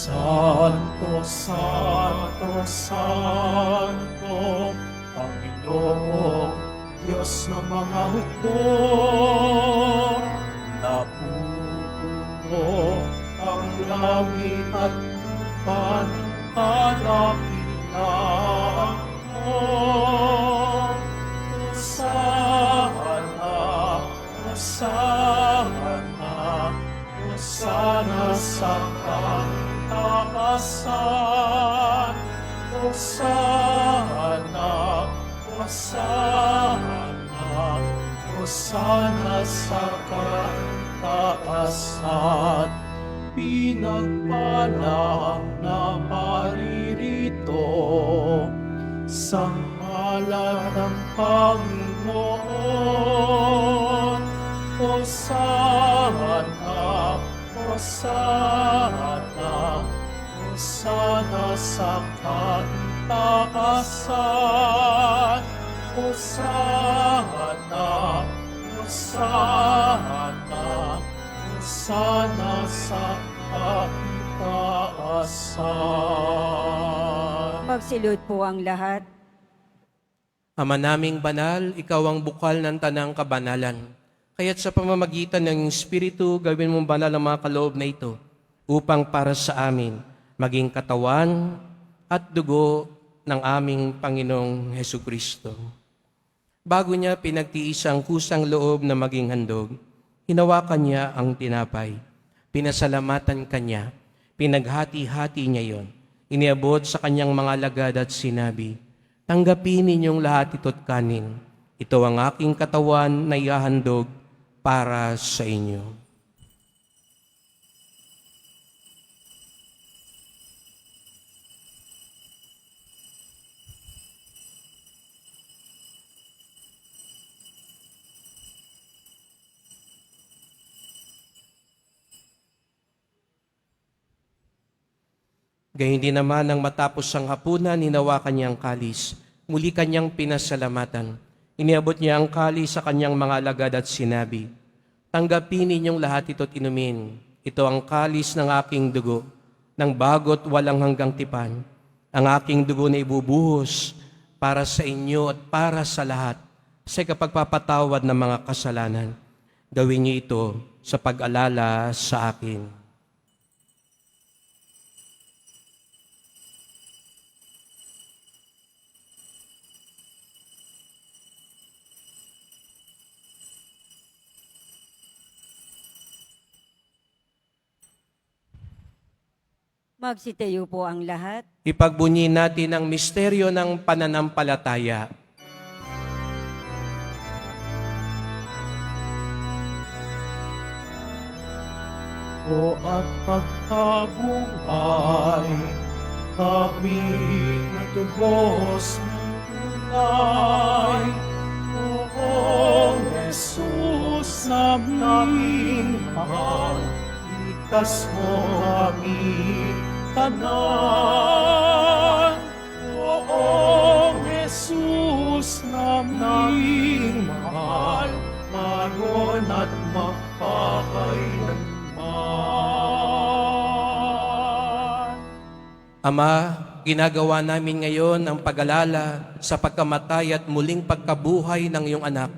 Santo, Santo, Santo, Panginoong Diyos ng mga hukbo, napupuno ang langit at lupa ng kadakilaan mo. Hosana, Hosana, Hosana sa taasan. Hosana, Hosana, Hosana sa taasan. Pinagpala ang naparirito sa ngalan ng Panginoon. Hosana, Hosana, Hosana sa taasan. Hosana, Hosana, Hosana sa taasan. Magsilod po ang lahat. Ama naming banal, ikaw ang bukal ng tanang kabanalan. Kaya't sa pamamagitan ng Espiritu, gawin mong banal ang mga kaloob na ito upang para sa amin maging katawan at dugo ng aming Panginoong Hesukristo. Bago niya pinagtiis ang kusang loob na maging handog, hinawakan niya ang tinapay. Pinasalamatan kanya. Pinaghati-hati niya yon. Iniabot sa kanyang mga alagad at sinabi, "Tanggapin ninyong lahat ito't kanin. Ito ang aking katawan na ihahandog para sa inyo." Gayun din naman nang matapos ang hapunan, hinawakan niya ang kalis. Muli kanyang pinasalamatan. Iniabot niya ang kalis sa kanyang mga alagad at sinabi, "Tanggapin ninyong lahat ito't inumin. Ito ang kalis ng aking dugo, ng bago't walang hanggang tipan. Ang aking dugo na ibubuhos para sa inyo at para sa lahat sa kapagpapatawad ng mga kasalanan. Gawin niyo ito sa pag-alala sa akin." Magsitayo po ang lahat. Ipagbunyi natin ang misteryo ng pananampalataya. O at pagkabuhay, kami natubos ng tunay. O Jesus, naming mahal, iligtas mo kami tanan. O Jesus, naming mahal, maron at magpakailanman. Ama, ginagawa namin ngayon ang pag-alala sa pagkamatay at muling pagkabuhay ng iyong anak.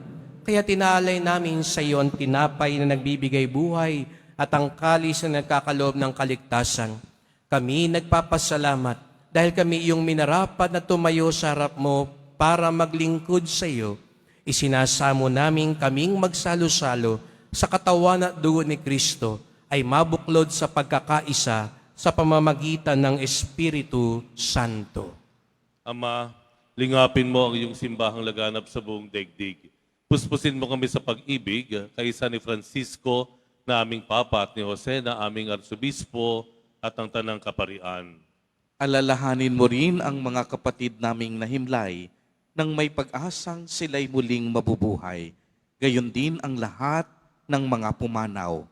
Kaya tinaalay namin sa iyo ang tinapay na nagbibigay buhay at ang kalis na nagkakaloob ng kaligtasan. Kami nagpapasalamat dahil kami iyong minarapat na tumayo sa harap mo para maglingkod sa iyo. Isinasamo namin kaming magsalo-salo sa katawan at dugo ni Kristo ay mabuklod sa pagkakaisa sa pamamagitan ng Espiritu Santo. Ama, lingapin mo ang iyong simbahang laganap sa buong daigdig. Puspusin mo kami sa pag-ibig, kaisa ni Francisco na aming Papa at ni Jose na aming Arsobispo at ang Tanang Kaparian. Alalahanin mo rin ang mga kapatid naming nahimlay nang may pag-asang sila'y muling mabubuhay. Gayon din ang lahat ng mga pumanaw.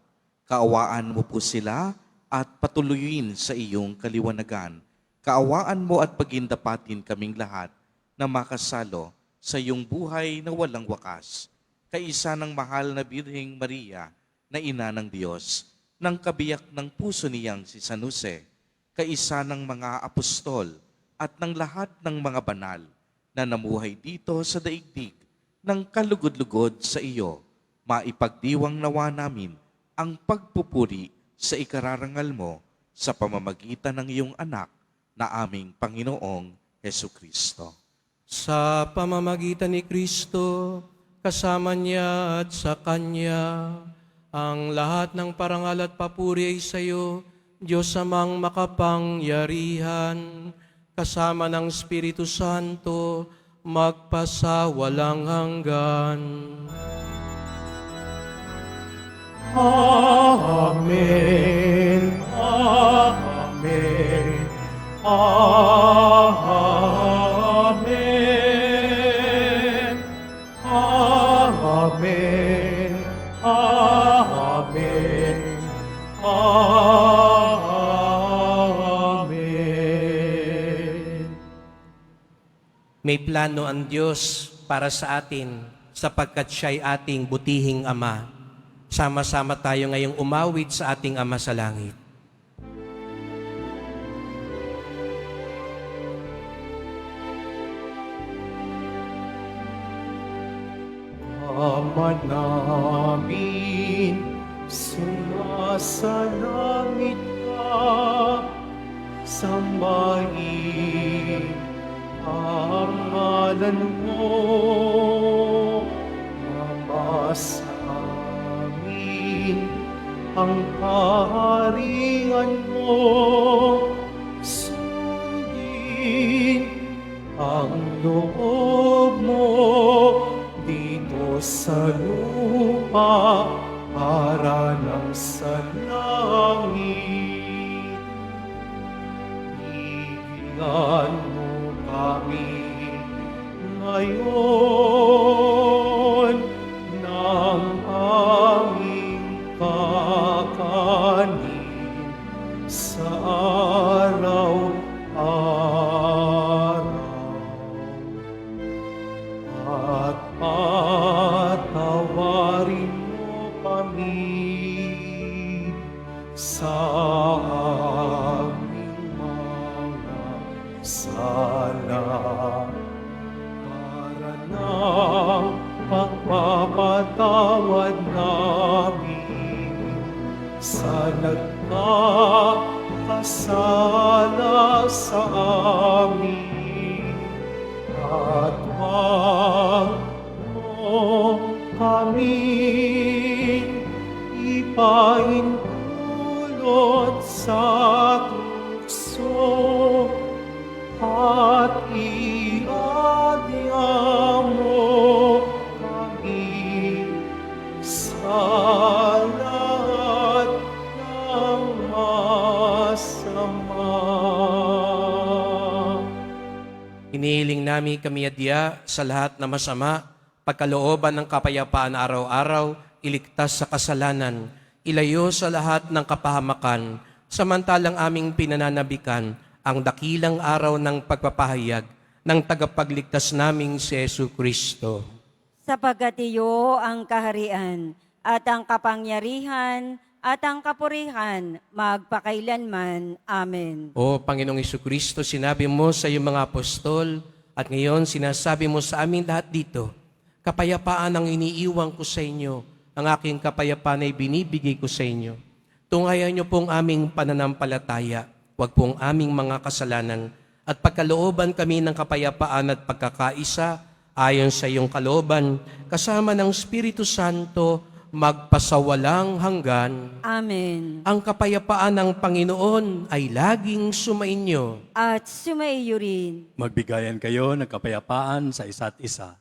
Kaawaan mo po sila at patuloyin sa iyong kaliwanagan. Kaawaan mo at pagindapatin kaming lahat na makasalo sa iyong buhay na walang wakas. Kaisa ng mahal na Birheng Maria na ina ng Diyos, ng kabiyak ng puso niyang si San Jose, kaisa ng mga apostol at ng lahat ng mga banal na namuhay dito sa daigdig ng kalugod-lugod sa iyo, maipagdiwang nawa namin ang pagpupuri sa ikararangal mo sa pamamagitan ng iyong anak na aming Panginoong Hesukristo. Sa pamamagitan ni Kristo, kasama niya at sa Kanya, ang lahat ng parangal at papuri ay sa iyo, Diyos amang makapangyarihan, kasama ng Espiritu Santo, magpasawalang hanggan. Amen. Amen. Amen. Amen. Amen. Amen. May plano ang Diyos para sa atin sapagkat siya'y ating butihing Ama. Sama-sama tayo ngayong umawit sa ating Ama sa langit. Ama namin, sumasalangit ka, sambahin ang ngalan mo, Ama sa amin, ang kaharian mo, sundin ang loob mo dito sa lupa para ng sa langit. Bigyan mo kami ngayon ng aming kakanin sa araw-araw. At patawarin mo kami sa aming mga sala para ng pagpapatawad namin sa nagkakasala sa amin. At wag mo kami ipaintulot sa tukso at iadya mo kami sa lahat ng masama. Inihiling namin kami adya sa lahat na masama, pagkalooban ng kapayapaan araw-araw, iligtas sa kasalanan, ilayo sa lahat ng kapahamakan, samantalang aming pinananabikan ang dakilang araw ng pagpapahayag ng tagapagligtas naming si Jesucristo. Sapagkat iyo ang kaharian at ang kapangyarihan at ang kapurihan magpakailanman. Amen. O Panginoong Jesucristo, sinabi mo sa iyong mga apostol at ngayon sinasabi mo sa amin lahat dito, Kapayapaan ang iniiwan ko sa inyo. Ang aking kapayapaan ay binibigay ko sa inyo. Tunghayan niyo pong aming pananampalataya, wag pong aming mga kasalanan, at pagkalooban kami ng kapayapaan at pagkakaisa ayon sa iyong kalooban, kasama ng Espiritu Santo, magpasawalang hanggan. Amen. Ang kapayapaan ng Panginoon ay laging sumainyo. At sumaiyo rin. Magbigayan kayo ng kapayapaan sa isa't isa.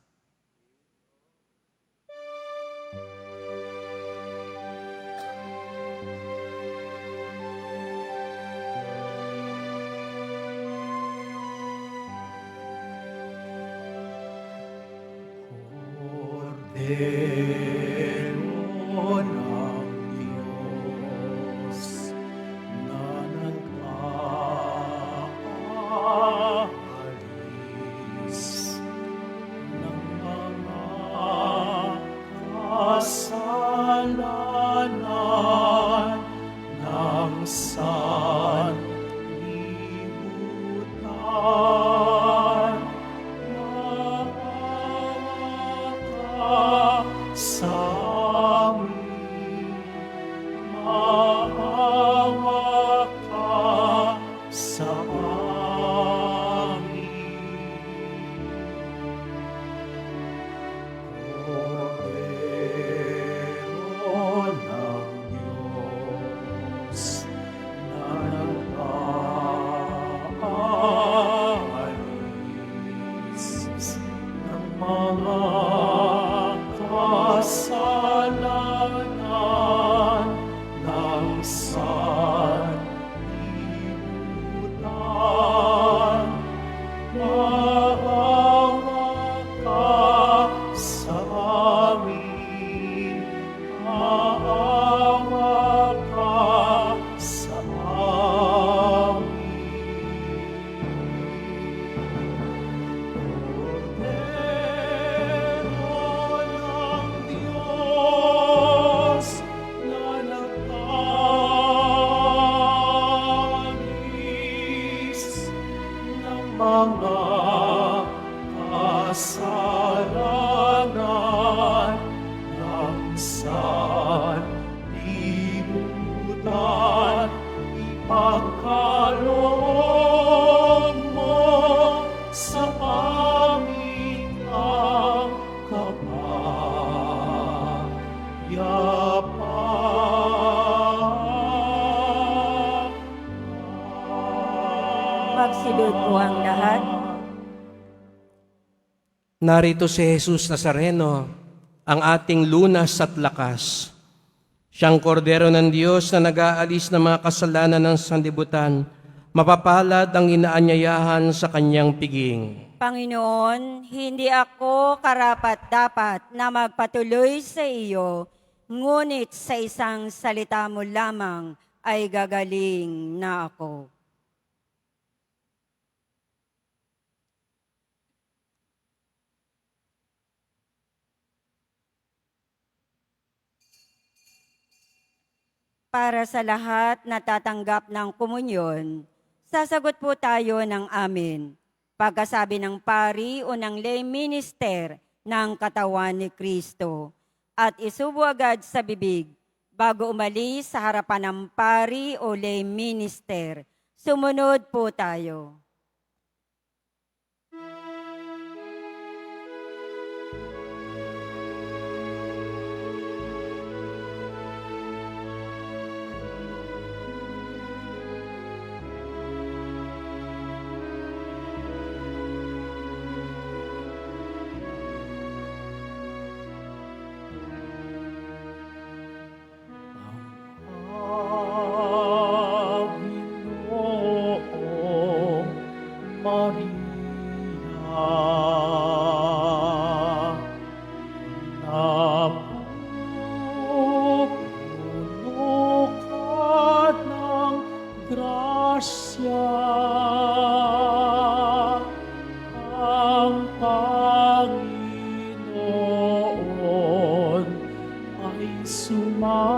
Cordero ng Diyos na nag-aalis ng mga kasalanan ng sanlibutan. Sa amin, maawa ka sa amin. Cordero ng Diyos na nag-aalis ng mga kasalanan ng sanlibutan. Maawa ka sa amin, maawa ka sa amin. Mga kasalanan ng sanlibutan, ipagkaloob mo sa amin ang kapayapaan. Magsilod po ang lahat. Narito si Jesus Nazareno, ang ating lunas at lakas. Siyang kordero ng Diyos na nag-aalis ng mga kasalanan ng sanlibutan. Mapapalad ang inaanyayahan sa kanyang piging. Panginoon, hindi ako karapat-dapat na magpatuloy sa iyo, ngunit sa isang salita mo lamang ay gagaling na ako. Para sa lahat na tatanggap ng komunyon, sasagot po tayo ng amen. Pagkasabi ng pari o ng lay minister ng katawan ni Kristo. At isubo agad sa bibig bago umalis sa harapan ng pari o lay minister. Sumunod po tayo. Panginoong Maria, napupuno ka ng grasya, ang Panginoon ay sumasa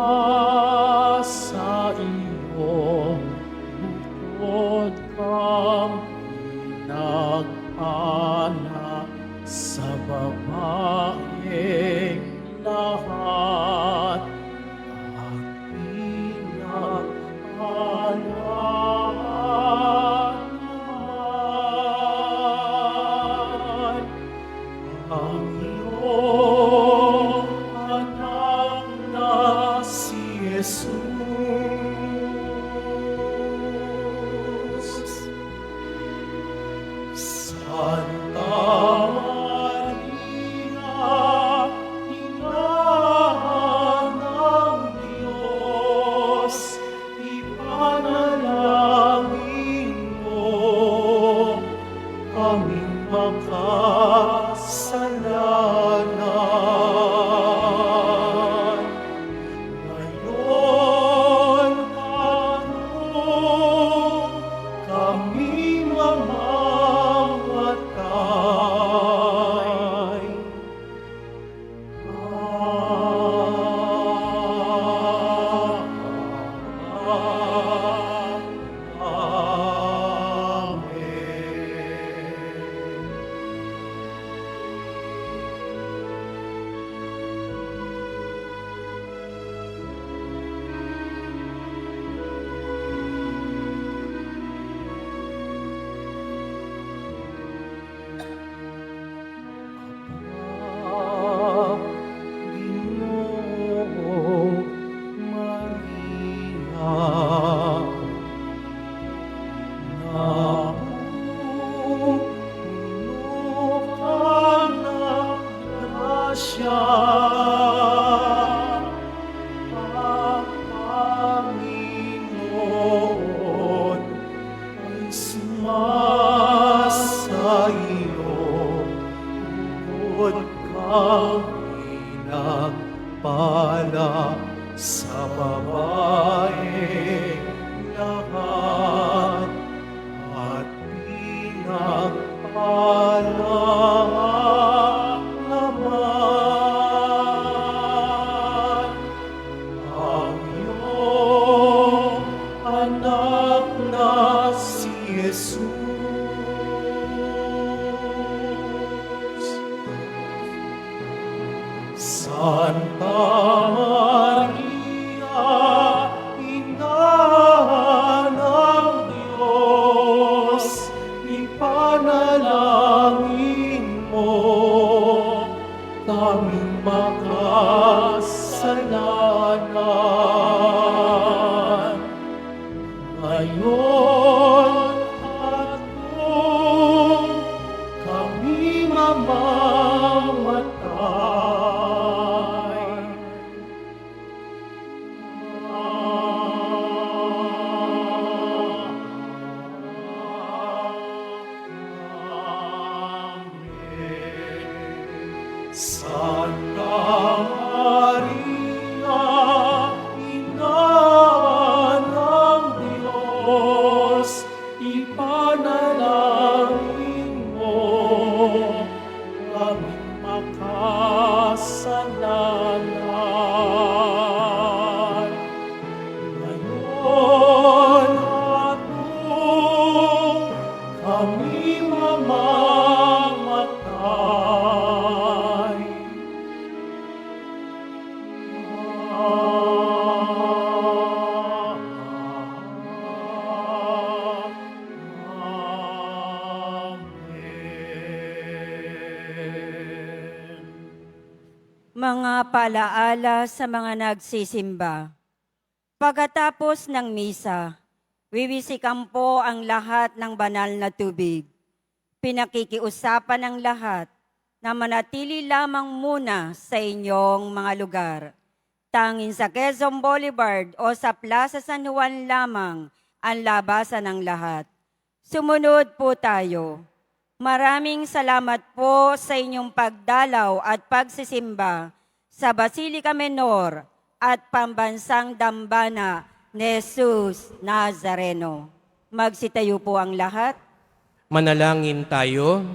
iyo, bukod kang pinag-anak sa babaeng lahat at pinagpalaran ang iyong anak na si Jesus. Santa Maria, Ina ng Diyos, ipanalangin mo kaming makasalanan. Ngayon, anong kami mamamatay. Amen. Ginoong Maria, napupuno ka ng grasya, ang Panginoon ay sumasa iyo. Bukod kang pinagpala sa babae lahat at pinagpala naman ang iyong anak na si Jesus. Santa Maria, Ina ng Diyos, ipanalangin mo kaming makasalanan. Ngayon at kung kami mamamatay. Amen. Santa Maria, Ina ng Diyos, ipanalangin mo kaming makasalanan. Ngayon at kung kami mamamatay. Amen. Mga palaala sa mga nagsisimba. Pagkatapos ng misa, wiwisikan po ang lahat ng banal na tubig. Pinakikiusapan ng lahat na manatili lamang muna sa inyong mga lugar. Tanging sa Quezon Boulevard o sa Plaza San Juan lamang ang labasan ng lahat. Sumunod po tayo. Maraming salamat po sa inyong pagdalaw at pagsisimba sa Basilica Menor at Pambansang Dambana ni Jesus Nazareno. Magsitayo po ang lahat. Manalangin tayo.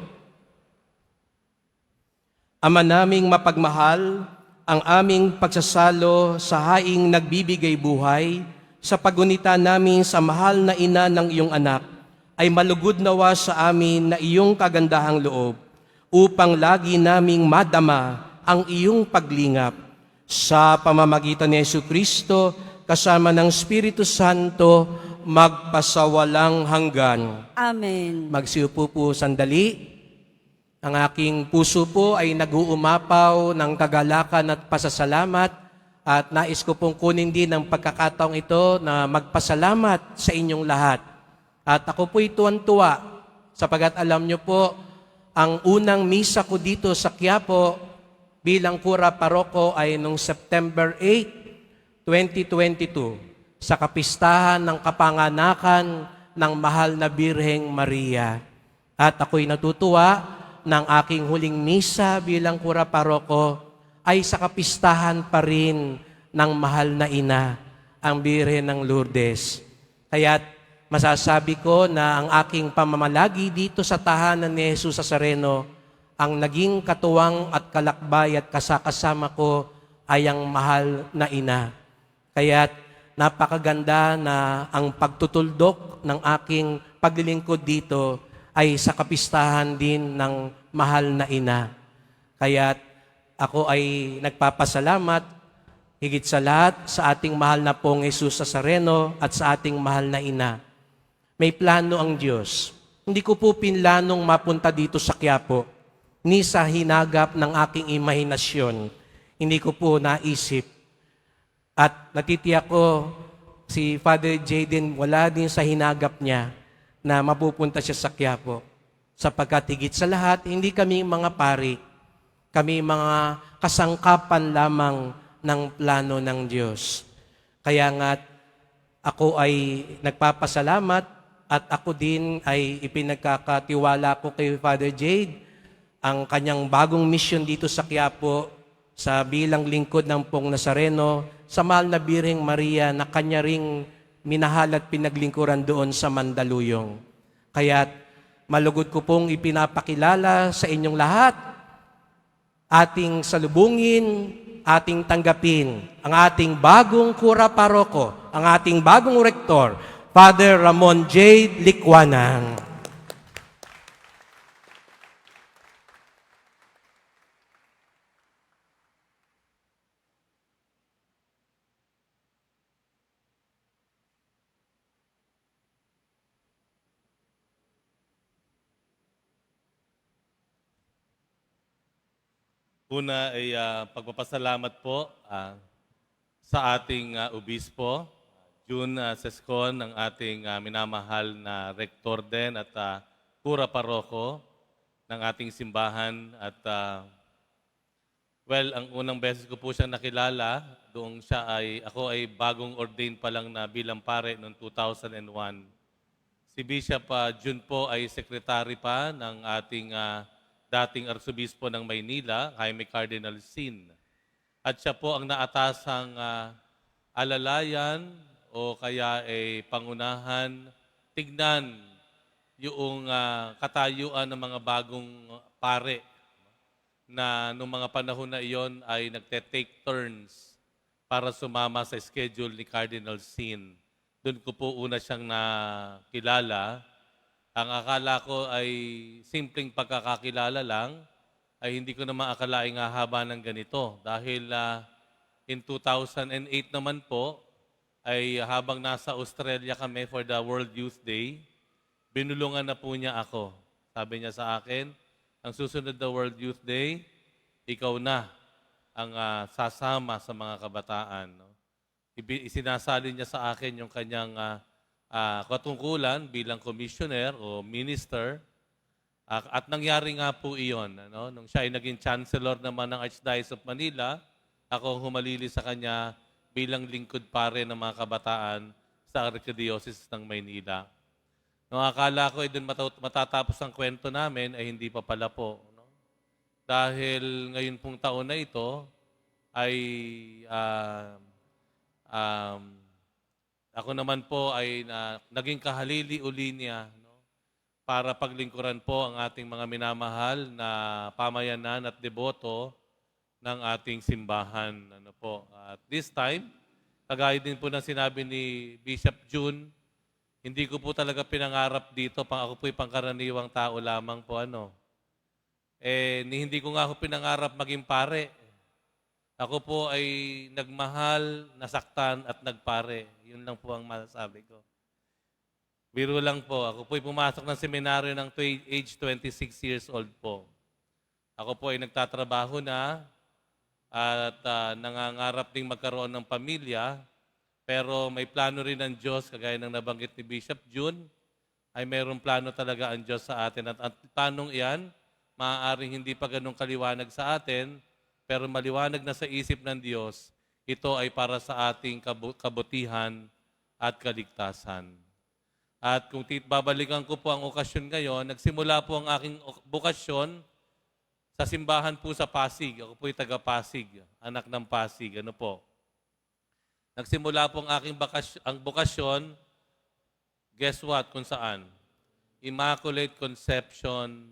Ama naming mapagmahal, ang aming pagsasalo sa haing nagbibigay buhay, sa pagunita namin sa mahal na ina ng iyong anak, ay malugod nawa sa amin na iyong kagandahang loob. upang lagi naming madama ang iyong paglingap. Sa pamamagitan ni Jesucristo, kasama ng Espiritu Santo, magpasawalang hanggan. Amen. Magsiupo po sandali. Ang aking puso po ay nag-uumapaw ng kagalakan at pasasalamat at nais ko pong kunin din ang pagkakataong ito na magpasalamat sa inyong lahat. At ako po'y tuwan-tuwa sapagat alam niyo po, ang unang misa ko dito sa Quiapo bilang kura paroko ay noong September 8, 2022 sa kapistahan ng kapanganakan ng mahal na Birheng Maria. At ako'y natutuwa ng aking huling misa bilang kura paroko ay sa kapistahan pa rin ng mahal na ina, ang Birhen ng Lourdes. Kaya't masasabi ko na ang aking pamamalagi dito sa tahanan ni Jesus Nazareno, ang naging katuwang at kalakbay at kasakasama ko ay ang mahal na ina. Kaya't napakaganda na ang pagtutuldok ng aking paglilingkod dito ay sa kapistahan din ng mahal na ina. Kaya't ako ay nagpapasalamat higit sa lahat sa ating mahal na pong Jesus Nazareno at sa ating mahal na ina. May plano ang Diyos. Hindi ko po pinlanong mapunta dito sa Quiapo, ni sa hinagap ng aking imahinasyon. Hindi ko po naisip. At natitiyak ko, si Father Jaden, wala din sa hinagap niya na mapupunta siya sa Quiapo. Sapagkat higit sa lahat, hindi kami mga pari. Kami mga kasangkapan lamang ng plano ng Diyos. Kaya nga ako ay nagpapasalamat at ako din ay ipinagkakatiwala ko kay Father Jade ang kanyang bagong mission dito sa Quiapo sa bilang lingkod ng Pong Nazareno sa mahal na Birheng Maria na kanya ring minahal at pinaglingkuran doon sa Mandaluyong. Kaya't malugod ko pong ipinapakilala sa inyong lahat, ating salubungin, ating tanggapin ang ating bagong kura paroko, ang ating bagong rektor, Father Ramon J. Likwanang. Una ay pagpapasalamat po sa ating obispo, June Sescon, ng ating minamahal na rektor din at kura paroko ng ating simbahan. At ang unang beses ko po siyang nakilala, ako ay bagong ordained pa lang na bilang pare noong 2001. Si Bishop June po ay sekretary pa ng ating dating Arsobispo ng Maynila, Jaime Cardinal Sin. At siya po ang naatasang alalayan o kaya pangunahan, tignan yung katayuan ng mga bagong pare na noong mga panahon na iyon ay nagte-take turns para sumama sa schedule ni Cardinal Sin. Doon ko po una siyang nakilala. Ang akala ko ay simpleng pagkakakilala lang, ay hindi ko naman akalaing haba ng ganito. Dahil in 2008 naman po, ay habang nasa Australia kami for the World Youth Day, binulungan na po niya ako. Sabi niya sa akin, ang susunod na World Youth Day, ikaw na ang sasama sa mga kabataan. No? Isinasali niya sa akin yung kanyang katungkulan bilang commissioner o minister. At nangyari nga po iyon. Ano? Nung siya ay naging chancellor naman ng Archdiocese of Manila, ako ang humalili sa kanya bilang lingkod pare ng mga kabataan sa Archdiocese ng Maynila. Nung akala ko ay doon matatapos ang kwento namin, ay hindi pa pala po. No? Dahil ngayon pong taon na ito, ay ako naman po ay naging kahalili uli niya, no? Para paglingkuran po ang ating mga minamahal na pamayanan at deboto ng ating simbahan. Ano po. At this time, kagaya din po ng sinabi ni Bishop June, hindi ko po talaga pinangarap dito, ako po'y pangkaraniwang tao lamang po. Hindi ko nga ako pinangarap maging pare. Ako po ay nagmahal, nasaktan at nagpare. Yun lang po ang masasabi ko. Biro lang po. Ako po ay pumasok ng seminaryo ng age 26 years old po. Ako po ay nagtatrabaho na at nangangarap ding magkaroon ng pamilya. Pero may plano rin ng Diyos, kagaya ng nabanggit ni Bishop June, ay mayroong plano talaga ang Diyos sa atin. At ang planong iyan, maaaring hindi pa ganun kaliwanag sa atin, pero maliwanag na sa isip ng Diyos, ito ay para sa ating kabutihan at kaligtasan. At kung babalikan ko po ang okasyon ngayon, nagsimula po ang aking bukasyon sa simbahan po sa Pasig. Ako po ay taga-Pasig, anak ng Pasig. Ano po? Nagsimula po ang aking bukasyon, guess what, kung saan? Immaculate Conception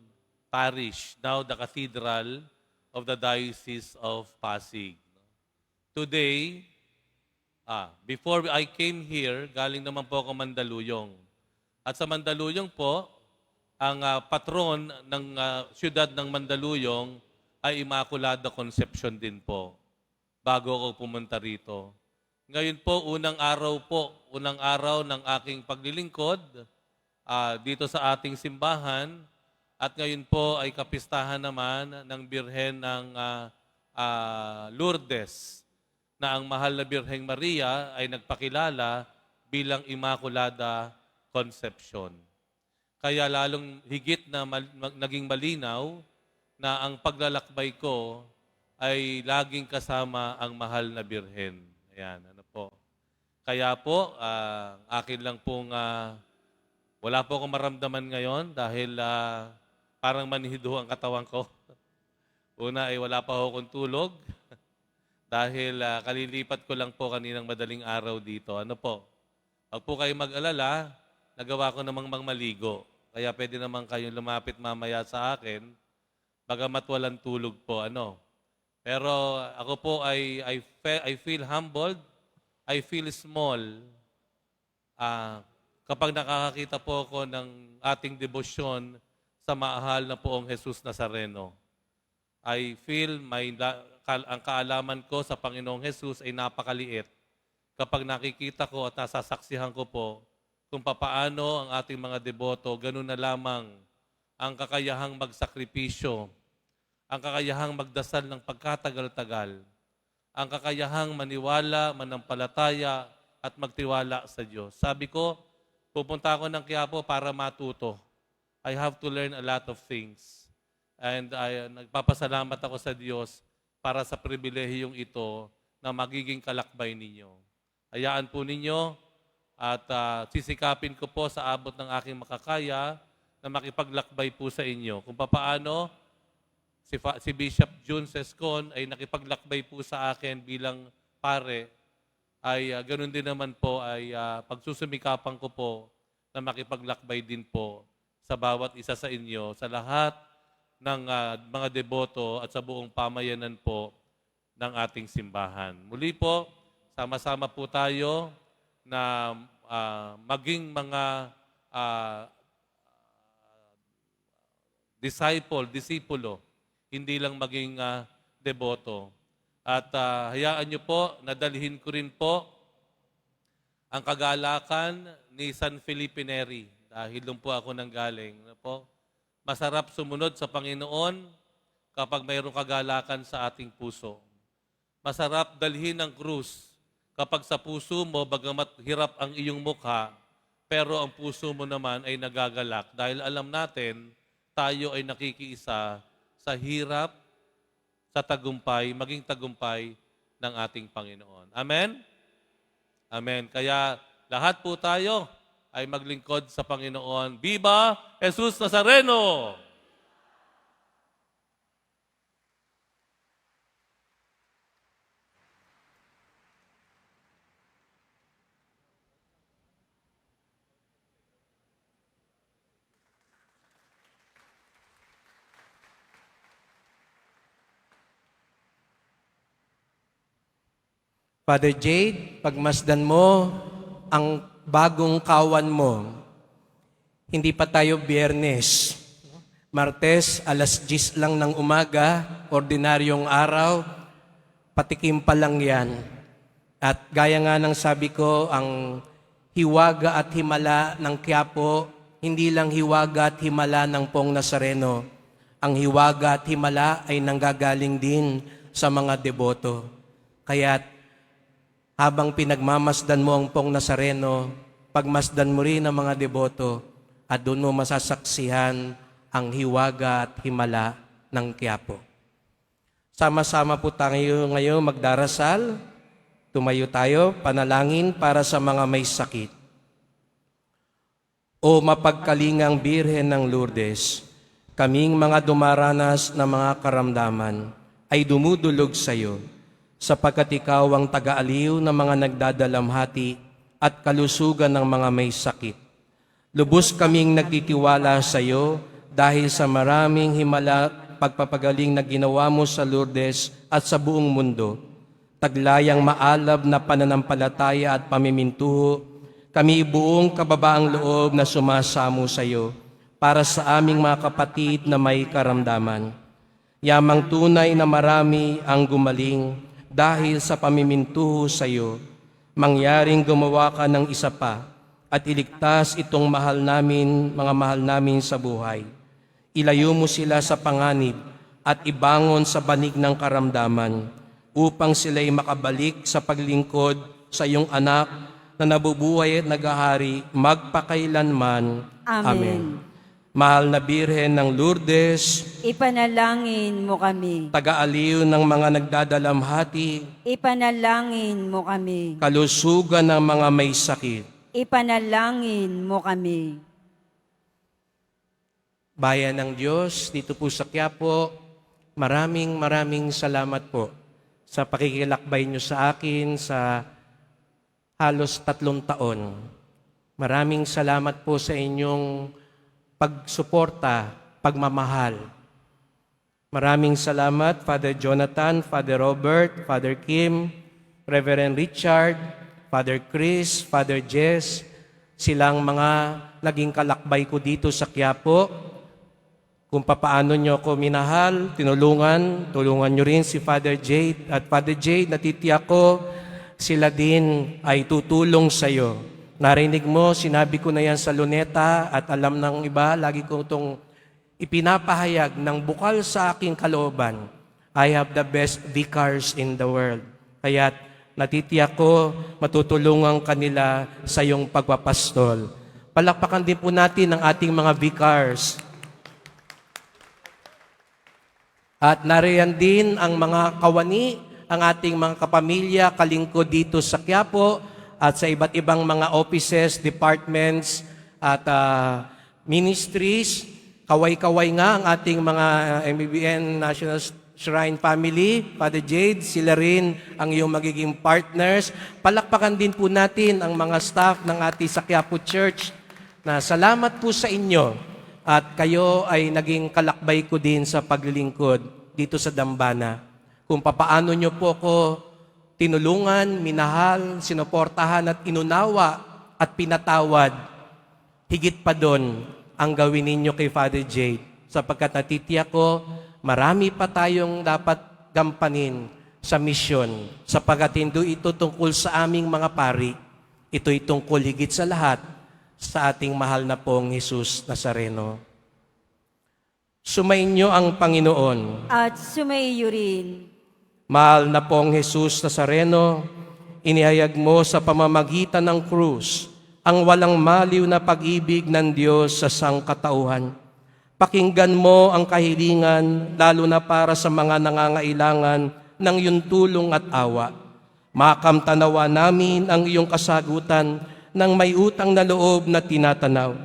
Parish, now the Cathedral of the Diocese of Pasig. Today, before I came here, galing naman po ako Mandaluyong. At sa Mandaluyong po, ang patron ng siyudad ng Mandaluyong ay Immaculada Conception din po, bago ako pumunta rito. Ngayon po, unang araw ng aking paglilingkod dito sa ating simbahan. At ngayon po ay kapistahan naman ng Birhen ng Lourdes na ang mahal na Birheng Maria ay nagpakilala bilang Immaculada Conception. Kaya lalong higit na naging malinaw na ang paglalakbay ko ay laging kasama ang mahal na Birhen. Ayan, ano po. Kaya po, akin lang pong wala po akong maramdaman ngayon dahil parang manhido ang katawan ko. Una ay wala pa akong tulog dahil kalilipat ko lang po kaninang madaling araw dito. Ano po? Huwag po kayong mag-alala, nagawa ko namang maligo. Kaya pwede naman kayong lumapit mamaya sa akin, bagamat walang tulog po. Ano? Pero ako po I feel humbled, I feel small kapag nakakakita po ako ng ating debosyon sa mahal na poong Jesus Nazareno. I feel ang kaalaman ko sa Panginoong Jesus ay napakaliit kapag nakikita ko at nasasaksihan ko po kung papaano ang ating mga deboto, ganun na lamang ang kakayahang magsakripisyo, ang kakayahang magdasal ng pagkatagal-tagal, ang kakayahang maniwala, manampalataya, at magtiwala sa Diyos. Sabi ko, pupunta ako ng Quiapo para matuto. I have to learn a lot of things. And nagpapasalamat ako sa Diyos para sa pribilehiyong ito na magiging kalakbay ninyo. Hayaan po ninyo at sisikapin ko po sa abot ng aking makakaya na makipaglakbay po sa inyo. Kung papaano si Bishop June Sescon ay nakipaglakbay po sa akin bilang pare, ay ganun din naman po ay pagsusumikapan ko po na makipaglakbay din po sa bawat isa sa inyo, sa lahat ng mga deboto at sa buong pamayanan po ng ating simbahan. Muli po, sama-sama po tayo na maging mga disipulo, hindi lang maging deboto. At hayaan niyo po, nadalhin ko rin po ang kagalakan ni San Felipe Neri. Dahil doon po ako nanggaling. Po, masarap sumunod sa Panginoon kapag mayroong kagalakan sa ating puso. Masarap dalhin ang krus kapag sa puso mo, bagamat hirap ang iyong mukha, pero ang puso mo naman ay nagagalak. Dahil alam natin, tayo ay nakikiisa sa hirap, sa tagumpay, maging tagumpay ng ating Panginoon. Amen? Amen. Kaya lahat po tayo ay maglingkod sa Panginoon. Viva Jesus Nazareno! Father Jade, pagmasdan mo ang bagong kawan mo. Hindi pa tayo Biyernes. Martes, alas 10 lang ng umaga, ordinaryong araw, patikim pa lang yan. At gaya nga ng sabi ko, ang hiwaga at himala ng Quiapo, hindi lang hiwaga at himala ng Pong Nazareno. Ang hiwaga at himala ay nanggagaling din sa mga deboto. Kaya't habang pinagmamasdan mo ang Pong Nazareno, pagmasdan mo rin ang mga deboto at doon mo masasaksihan ang hiwaga at himala ng Quiapo. Sama-sama po tayo ngayon magdarasal. Tumayo tayo, panalangin para sa mga may sakit. O mapagkalingang Birhen ng Lourdes, kaming mga dumaranas na mga karamdaman ay dumudulog sa iyo, sapagkat ikaw ang taga-aliw ng mga nagdadalamhati at kalusugan ng mga may sakit. Lubos kaming nagtitiwala sa iyo dahil sa maraming himala pagpapagaling na ginawa mo sa Lourdes at sa buong mundo. Taglayang maalab na pananampalataya at pamimintuho, kami buong kababaang loob na sumasamo sa iyo para sa aming mga kapatid na may karamdaman. Yamang tunay na marami ang gumaling dahil sa pamimintuho sa iyo, mangyaring gumawa ka ng isa pa at iligtas itong mga mahal namin sa buhay. Ilayo mo sila sa panganib at ibangon sa banig ng karamdaman upang sila'y makabalik sa paglingkod sa iyong anak na nabubuhay at naghahari magpakailanman. Amen. Mahal na Birhen ng Lourdes, Ipanalangin mo kami. taga-aliw ng mga nagdadalamhati, Ipanalangin mo kami. kalusugan ng mga may sakit, Ipanalangin mo kami. Bayan ng Diyos, dito po sa Quiapo, maraming salamat po sa pakikilakbay nyo sa akin sa halos 3 taon. Maraming salamat po sa inyong pagsuporta, pagmamahal. Maraming salamat, Father Jonathan, Father Robert, Father Kim, Reverend Richard, Father Chris, Father Jess, silang mga naging kalakbay ko dito sa Quiapo. Kung papaano nyo ako minahal, tulungan nyo rin si Father Jade. At Father Jade, natitiyak ko, sila din ay tutulong sa iyo. Narinig mo, sinabi ko na yan sa Luneta at alam ng iba, lagi ko itong ipinapahayag ng bukal sa aking kalooban. I have the best vicars in the world. Kaya natitiyak ko, matutulungan kanila sa iyong pagpapastol. Palakpakan din po natin ang ating mga vicars. At nariyan din ang mga kawani, ang ating mga kapamilya, kalingkod dito sa Quiapo at sa iba't ibang mga offices, departments at ministries. Kaway-kaway nga ang ating mga MBBN National Shrine Family, Father Jade, sila rin ang iyong magiging partners. Palakpakan din po natin ang mga staff ng ating sa Quiapo Church na salamat po sa inyo. At kayo ay naging kalakbay ko din sa paglilingkod dito sa Dambana. Kung papaano nyo po ko tinulungan, minahal, sinuportahan at inunawa at pinatawad, higit pa doon ang gawin ninyo kay Father Jade. Sapagkat natitiyak ko, marami pa tayong dapat gampanin sa misyon. Sapagkat hindi ito tungkol sa aming mga pari, ito'y tungkol higit sa lahat sa ating mahal na pong Jesus Nazareno. Sumainyo ang Panginoon. At sumaiyo rin. Mahal na pong Jesus Nazareno, inihayag mo sa pamamagitan ng krus ang walang maliw na pag-ibig ng Diyos sa sangkatauhan. Pakinggan mo ang kahilingan, lalo na para sa mga nangangailangan ng iyong tulong at awa. Makamtanawa namin ang iyong kasagutan ng may utang na loob na tinatanaw.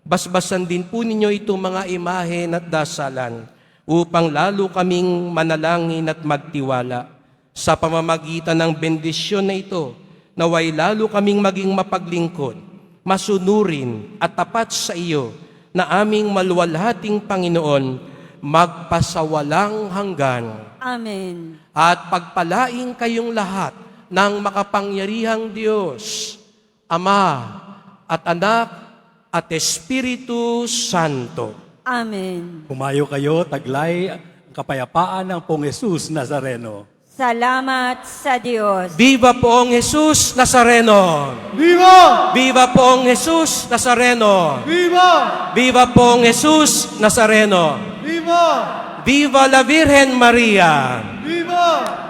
Basbasan din po ninyo itong mga imahe at dasalan upang lalo kaming manalangin at magtiwala. Sa pamamagitan ng bendisyon na ito, naway lalo kaming maging mapaglingkod, masunurin at tapat sa iyo na aming maluwalhating Panginoon, magpasawalang hanggan. Amen. At pagpalaing kayong lahat ng makapangyarihang Diyos, Ama at Anak at Espiritu Santo. Amen. Humayo kayo, taglay ang kapayapaan ng Pong Jesus Nazareno. Salamat sa Diyos. Viva poong Jesus Nazareno! Viva! Viva poong Jesus Nazareno! Viva! Viva poong Jesus Nazareno! Viva! Viva la Virgen Maria! Viva!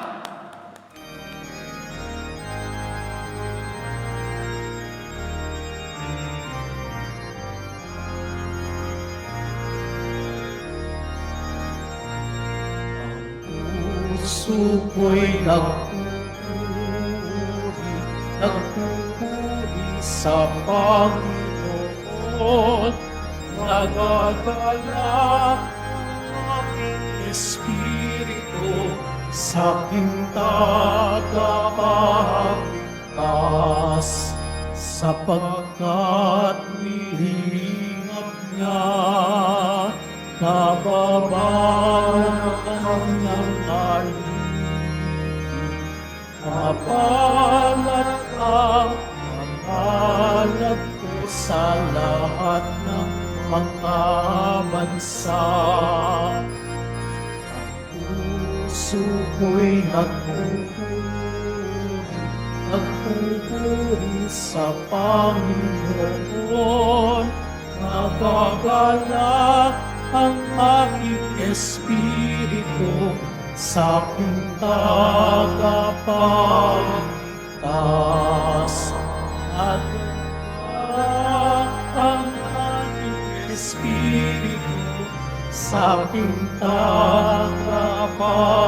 Puso ko'y nagpupuri sa Panginoon. Nagagalak ang aking espiritu sa aking tagapagligtas, sapagkat nilingap niya kababawan ng kanyang alipin. Mapalad ang pangalan ko sa lahat ng mga bansa. Ang puso ko'y nagpupuri sa Panginoon. Nagagalak ang aking espiritu sa aking tagapagligtas. At ang aking espiritu sa aking tagapagligtas.